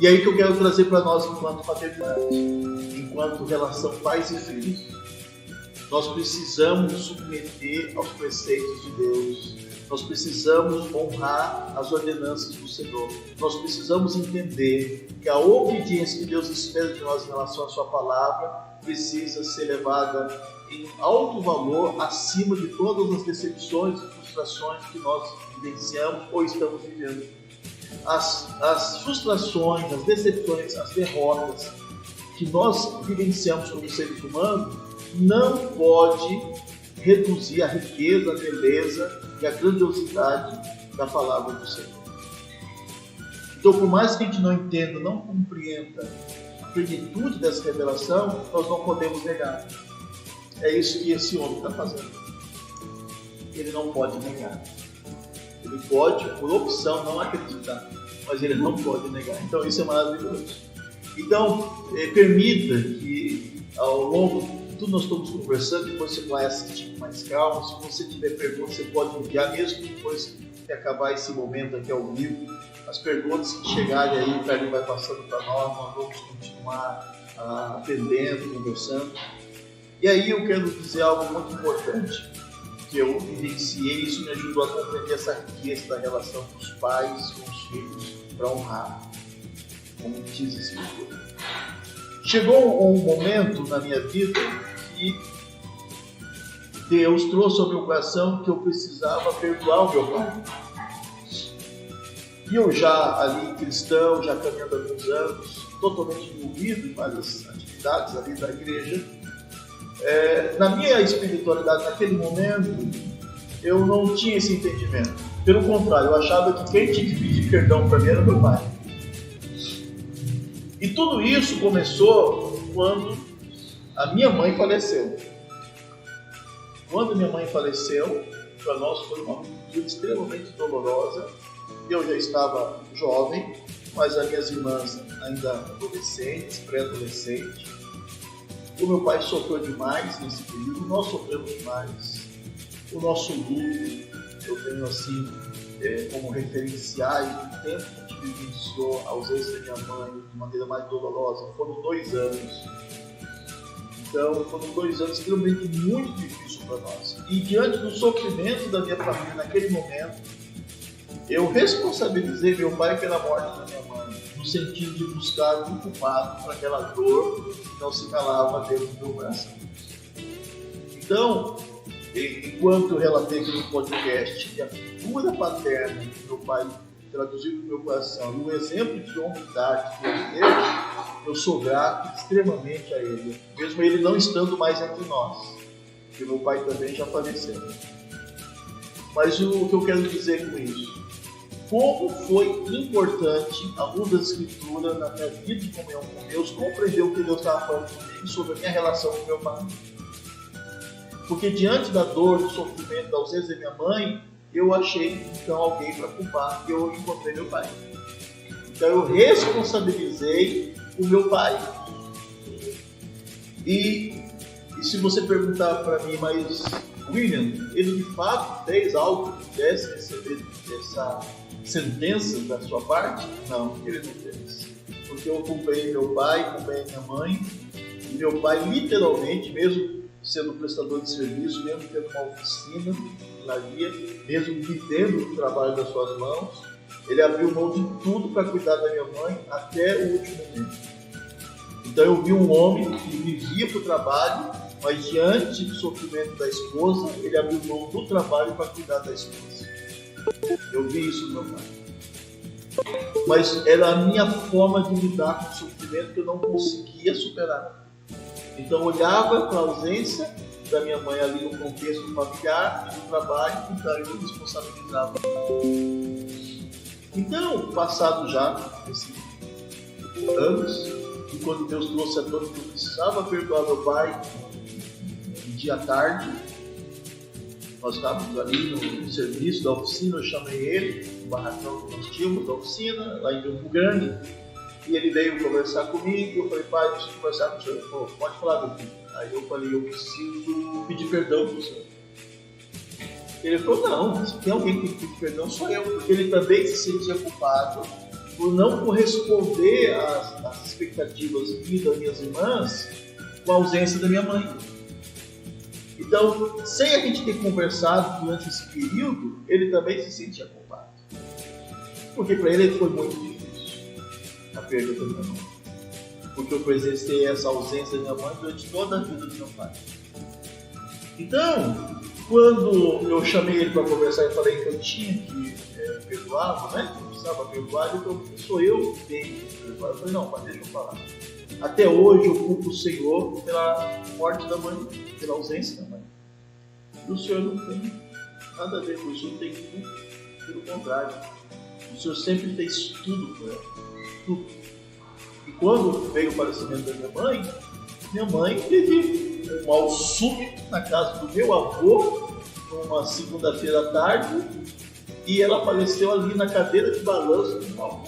E aí que eu quero trazer para nós enquanto paternidade, enquanto relação pais e filhos. Nós precisamos nos submeter aos preceitos de Deus. Nós precisamos honrar as ordenanças do Senhor. Nós precisamos entender que a obediência que Deus espera de nós em relação à sua palavra precisa ser levada em alto valor, acima de todas as decepções e frustrações que nós vivenciamos ou estamos vivendo. as frustrações, as decepções, as derrotas que nós vivenciamos como seres humanos não pode reduzir a riqueza, a beleza e a grandiosidade da palavra do Senhor. Então, por mais que a gente não entenda, não compreenda a plenitude dessa revelação, nós não podemos negar. É isso que esse homem está fazendo. Ele não pode negar. Ele pode, por opção, não acreditar, mas ele não pode negar. Então, isso é maravilhoso. Então, permita que, ao longo de tudo nós estamos conversando, depois você vai assistir com mais calma. Se você tiver perguntas, você pode enviar, mesmo depois que acabar esse momento aqui ao vivo. As perguntas que chegarem aí, o Carlinhos vai passando para nós vamos continuar aprendendo, conversando. E aí eu quero dizer algo muito importante, que eu vivenciei, isso me ajudou a compreender essa riqueza da relação dos pais com os filhos para honrar, como diz a Escritura. Chegou um momento na minha vida que Deus trouxe ao meu coração que eu precisava perdoar o meu pai. E eu já ali cristão, já caminhando há alguns anos, totalmente envolvido em várias atividades ali da igreja, na minha espiritualidade naquele momento, eu não tinha esse entendimento. Pelo contrário, eu achava que quem tinha que pedir perdão para mim era meu pai. E tudo isso começou quando a minha mãe faleceu. Quando minha mãe faleceu, para nós foi uma ruptura extremamente dolorosa. Eu já estava jovem, mas as minhas irmãs ainda adolescentes, pré-adolescentes. O meu pai sofreu demais nesse período, nós sofremos demais. O nosso luto, eu tenho assim, como referenciais do tempo que a gente vivenciou a ausência da minha mãe de maneira mais dolorosa. Foram 2 anos. Então, foram 2 anos extremamente muito difíceis para nós. E diante do sofrimento da minha família naquele momento, eu responsabilizei meu pai pela morte da minha mãe, no sentido de buscar um culpado para aquela dor que não se calava dentro do meu coração. Então, enquanto eu relatei aqui no podcast que a figura paterna que meu pai traduziu no meu coração, e o exemplo de humildade que ele teve, eu sou grato extremamente a ele, mesmo ele não estando mais entre nós, porque meu pai também já faleceu. Mas o que eu quero dizer com isso? Como foi importante a luz da Escritura na minha vida de comunhão com Deus, compreender o que Deus estava falando comigo sobre a minha relação com meu pai. Porque diante da dor, do sofrimento, da ausência da minha mãe, eu achei então alguém para culpar, e eu encontrei meu pai. Então eu responsabilizei o meu pai. E se você perguntar para mim, mas William, ele de fato fez algo que pudesse receber essa sentença da sua parte? Não, ele não fez. Porque eu acompanhei meu pai, acompanhei minha mãe, e meu pai literalmente, mesmo sendo prestador de serviço, mesmo tendo uma oficina na via, mesmo vivendo o trabalho das suas mãos, ele abriu mão de tudo para cuidar da minha mãe até o último momento. Então eu vi um homem que vivia para o trabalho, mas diante do sofrimento da esposa, ele abriu mão do trabalho para cuidar da esposa. Eu vi isso no meu pai. Mas era a minha forma de lidar com o sofrimento que eu não conseguia superar. Então eu olhava para a ausência da minha mãe ali no contexto familiar e do trabalho, então eu me responsabilizava. Então, passado já esses anos, e quando Deus trouxe a dor que eu precisava perdoar meu pai, um dia à tarde, nós estávamos ali no serviço da oficina, eu chamei ele, no barracão que nós tínhamos da oficina, lá em Campo Grande, e ele veio conversar comigo, e eu falei, pai, preciso conversar com o senhor. Ele falou, pode falar, meu filho. Aí eu falei, eu preciso pedir perdão para o senhor. Ele falou, não, se tem alguém que pede perdão, sou eu, porque ele também se sentia culpado por não corresponder às expectativas minhas das minhas irmãs com a ausência da minha mãe. Então, sem a gente ter conversado durante esse período, ele também se sentia culpado. Porque para ele foi muito difícil a perda da minha mãe. Porque eu presenciei essa ausência da minha mãe durante toda a vida do meu pai. Então, Quando eu chamei ele para conversar e falei que eu tinha que perdoá-lo, né? Eu precisava perdoar, então sou eu que tenho que perdoar. Eu falei, não, mas deixa eu falar. Até hoje eu culpo o Senhor pela morte da mãe, pela ausência da mãe. E o Senhor não tem nada a ver com isso, não tem tudo, pelo contrário. O Senhor sempre fez tudo por ela, tudo. E quando veio o falecimento da minha mãe teve um mal súbito na casa do meu avô, numa segunda-feira à tarde, e ela faleceu ali na cadeira de balanço do palco.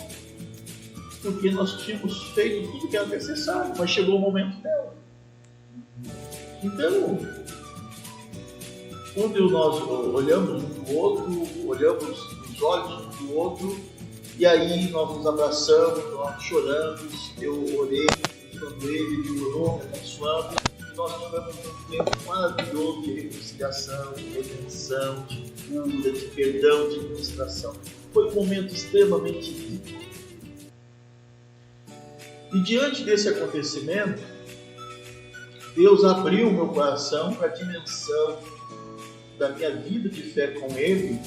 Porque nós tínhamos feito tudo que era necessário, mas chegou o momento dela. Então, quando nós olhamos um do outro, olhamos nos olhos um do outro, e aí nós nos abraçamos, nós choramos, eu orei, quando ele orou, me abençoando, e nós tivemos um tempo maravilhoso de reconciliação, de redenção, de cura, de perdão, de administração. Foi um momento extremamente rico. E diante desse acontecimento, Deus abriu o meu coração para a dimensão da minha vida de fé com Ele.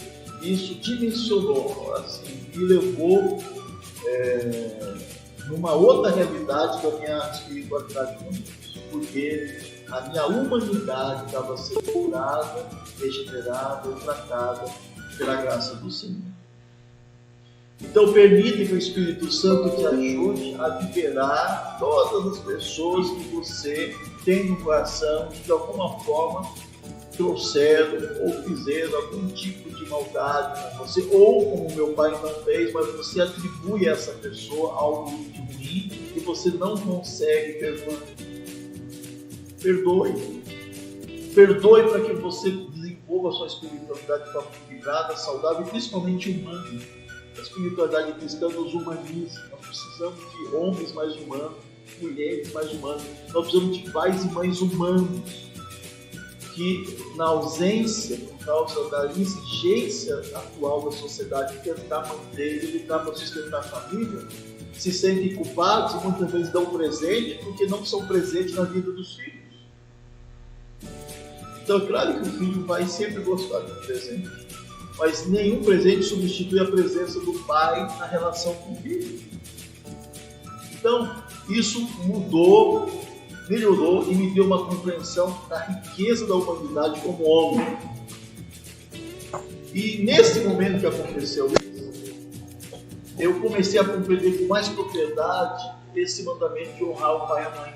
Isso dimensionou, assim, me levou numa outra realidade da minha espiritualidade com Deus, porque a minha humanidade estava sendo curada, regenerada e tratada pela graça do Senhor. Então permite que o Espírito Santo te ajude a liberar todas as pessoas que você tem no coração que de alguma forma trouxeram ou fizeram algum tipo de maldade com você, ou como meu pai não fez, mas você atribui a essa pessoa algo de ruim e você não consegue perdoar. Perdoe para que você desenvolva a sua espiritualidade de forma equilibrada, saudável e principalmente humana. A espiritualidade cristã nos humaniza. Nós precisamos de homens mais humanos, mulheres mais humanas. Nós precisamos de pais e mães humanos que, na ausência, por causa da exigência atual da sociedade, tentar manter e lutar para sustentar a família, se sentem culpados e muitas vezes dão presente porque não são presentes na vida dos filhos. Então é claro que o filho vai sempre gostar de um presente, mas nenhum presente substitui a presença do pai na relação com o filho. Então, isso mudou, melhorou e me deu uma compreensão da riqueza da humanidade como homem. E nesse momento que aconteceu isso, eu comecei a compreender com mais propriedade esse mandamento de honrar o pai e a mãe.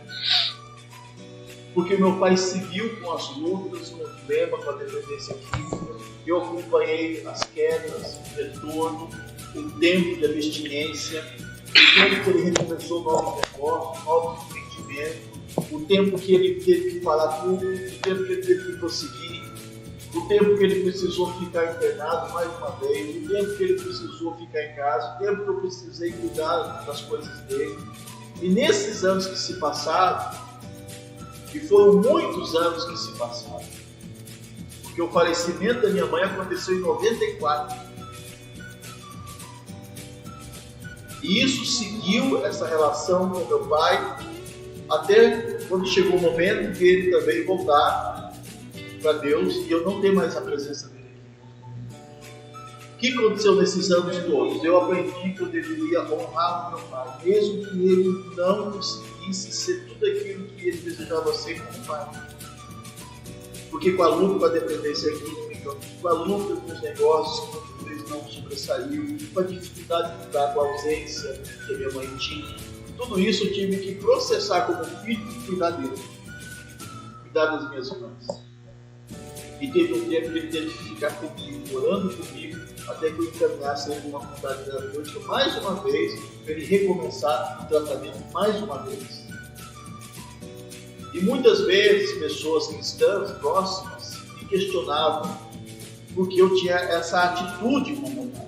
Porque meu pai seguiu com as lutas, com o dilema, com a dependência química. Eu acompanhei as quedas, o retorno, o tempo de abstinência, o tempo que ele recomeçou novos negócios, novos empreendimentos, o tempo que ele teve que parar tudo, o tempo que ele teve que prosseguir, o tempo que ele precisou ficar internado mais uma vez, o tempo que ele precisou ficar em casa, o tempo que eu precisei cuidar das coisas dele. E nesses anos que se passaram, e foram muitos anos que se passaram, porque o falecimento da minha mãe aconteceu em 94. E isso seguiu essa relação com meu pai, até quando chegou o momento que ele também voltar para Deus e eu não ter mais a presença dele aqui. O que aconteceu nesses anos todos? Eu aprendi que eu deveria honrar o meu pai, mesmo que ele não conseguisse ser tudo aquilo que ele desejava ser como pai. Porque com a luta, com a dependência química, com a luta com os negócios que muitas vezes não sobressaiu, com a dificuldade de lidar com a ausência que a minha mãe tinha, tudo isso eu tive que processar como filho e cuidar dele, cuidar das minhas irmãs. E teve um tempo que ele teve que ficar comigo, orando comigo, até que eu encaminhasse ele numa comunidade terapêutica mais uma vez, para ele recomeçar o tratamento mais uma vez. E muitas vezes pessoas cristãs próximas me questionavam porque eu tinha essa atitude com meu pai.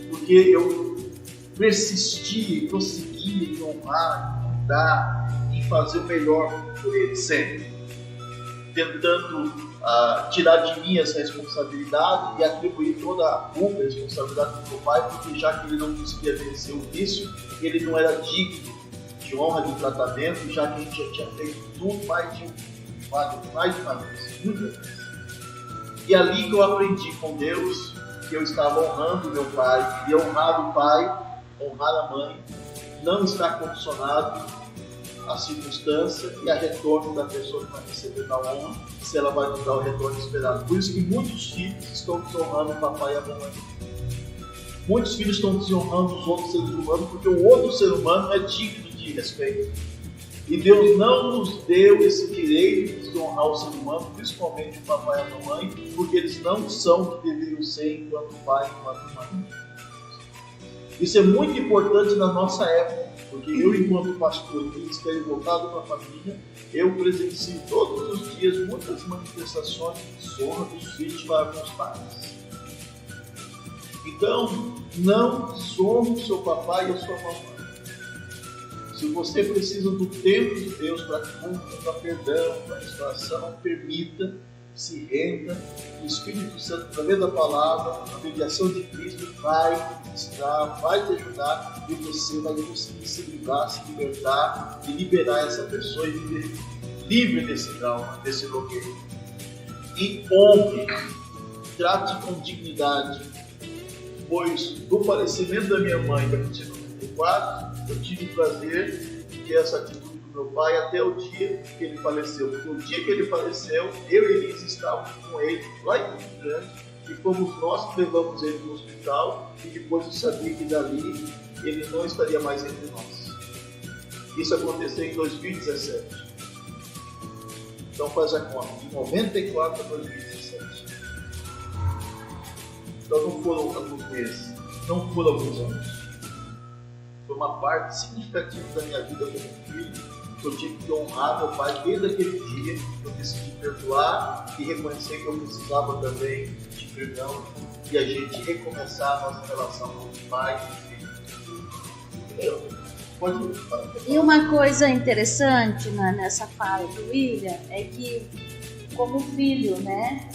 Porque eu persistia e prosseguia em honrar, em cuidar, em fazer o melhor por ele sempre. Tentando tirar de mim essa responsabilidade e atribuir toda a culpa e responsabilidade do meu pai, porque já que ele não conseguia vencer o vício, ele não era digno de honra, de tratamento, já que a gente já tinha feito tudo mais de uma vez, muitas vezes. E ali que eu aprendi com Deus que eu estava honrando meu pai, e honrar o pai, honrar a mãe, não está condicionado à circunstância e a retorno da pessoa que vai receber da honra, se ela vai nos dar o retorno esperado. Por isso que muitos filhos estão desonrando o papai e a mamãe. Muitos filhos estão desonrando os outros seres humanos porque o outro ser humano é digno de respeito. E Deus não nos deu esse direito de desonrar o ser humano, principalmente o papai e a mamãe, porque eles não são o que deveriam ser enquanto pai e enquanto mãe. Isso é muito importante na nossa época, porque eu, enquanto pastor e ministério voltado para a família, eu presencio todos os dias muitas manifestações de desonra dos filhos para com os pais. Então, não desonre o seu papai e a sua mamãe. Se você precisa do tempo de Deus para perdão, para restauração, permita, se renda, o Espírito Santo, através da palavra, a mediação de Cristo, vai te ministrar, vai te ajudar, e você vai conseguir se livrar, se libertar e liberar essa pessoa e viver livre desse trauma, desse bloqueio. E honre, trate com dignidade, pois do falecimento da minha mãe, em 1994, eu tive o prazer de ter essa atitude do meu pai até o dia que ele faleceu. Porque o dia que ele faleceu, eu e Elise estávamos com ele lá em Muito Grande, e fomos nós que levamos ele no hospital, e depois eu sabia que dali ele não estaria mais entre nós. Isso aconteceu em 2017. Então faz a conta, de 94 a 2017. Então não foram alguns meses, não foram alguns anos. Foi uma parte significativa da minha vida como filho, que eu tive que honrar meu pai desde aquele dia que eu decidi perdoar e reconhecer que eu precisava também de perdão e a gente recomeçar a nossa relação com o pai e filho. E uma coisa interessante nessa fala do William é que, como filho, né,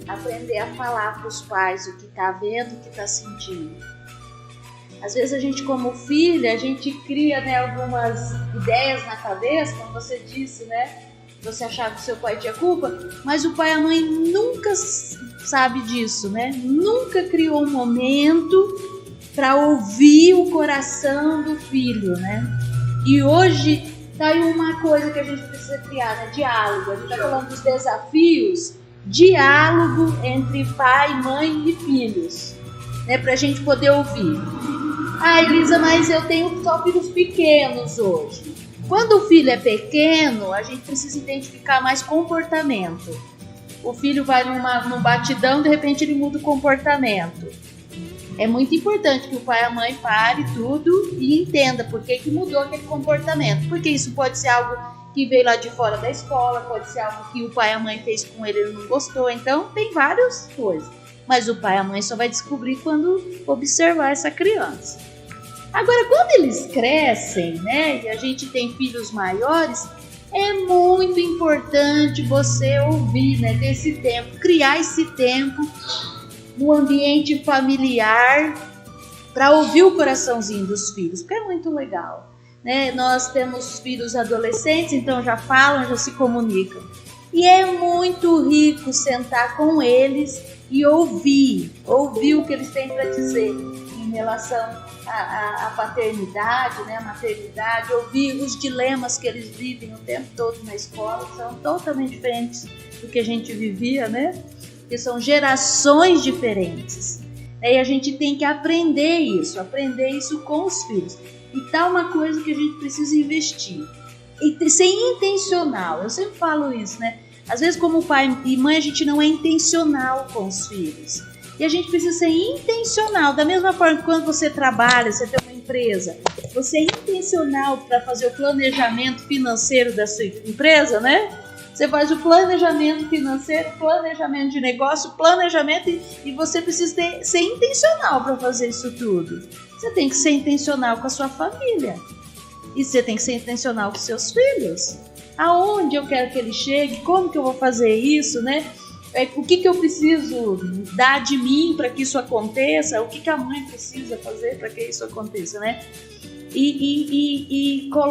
aprender a falar para os pais o que está vendo, o que está sentindo. Às vezes a gente, como filha, a gente cria, né, algumas ideias na cabeça, como você disse, né? Você achava que seu pai tinha culpa, mas o pai e a mãe nunca sabe disso, né? Nunca criou um momento para ouvir o coração do filho, né? E hoje tá aí uma coisa que a gente precisa criar, né? Diálogo. A gente está falando dos desafios, diálogo entre pai, mãe e filhos, né? Para a gente poder ouvir. Ah, Elisa, mas eu tenho só filhos pequenos hoje. Quando o filho é pequeno, a gente precisa identificar mais comportamento. O filho vai num batidão, de repente ele muda o comportamento. É muito importante que o pai e a mãe pare tudo e entenda por que mudou aquele comportamento. Porque isso pode ser algo que veio lá de fora da escola, pode ser algo que o pai e a mãe fez com ele e ele não gostou. Então, tem várias coisas. Mas o pai e a mãe só vai descobrir quando observar essa criança. Agora, quando eles crescem, né, e a gente tem filhos maiores, é muito importante você ouvir, né, ter esse tempo, criar esse tempo no ambiente familiar para ouvir o coraçãozinho dos filhos, porque é muito legal, né? Nós temos filhos adolescentes, então já falam, já se comunicam. E é muito rico sentar com eles e ouvir o que eles têm para dizer em relação à paternidade, né, a maternidade, ouvir os dilemas que eles vivem o tempo todo na escola, são totalmente diferentes do que a gente vivia, né? Porque são gerações diferentes. E a gente tem que aprender isso com os filhos. E tá uma coisa que a gente precisa investir. E ser intencional, eu sempre falo isso, né? Às vezes, como pai e mãe, a gente não é intencional com os filhos. E a gente precisa ser intencional. Da mesma forma que quando você trabalha, você tem uma empresa, você é intencional para fazer o planejamento financeiro da sua empresa, né? Você faz o planejamento financeiro, planejamento de negócio, planejamento e você precisa ser intencional para fazer isso tudo. Você tem que ser intencional com a sua família. E você tem que ser intencional com seus filhos. Aonde eu quero que ele chegue, como que eu vou fazer isso, né? O que eu preciso dar de mim para que isso aconteça? O que a mãe precisa fazer para que isso aconteça, né? E colocar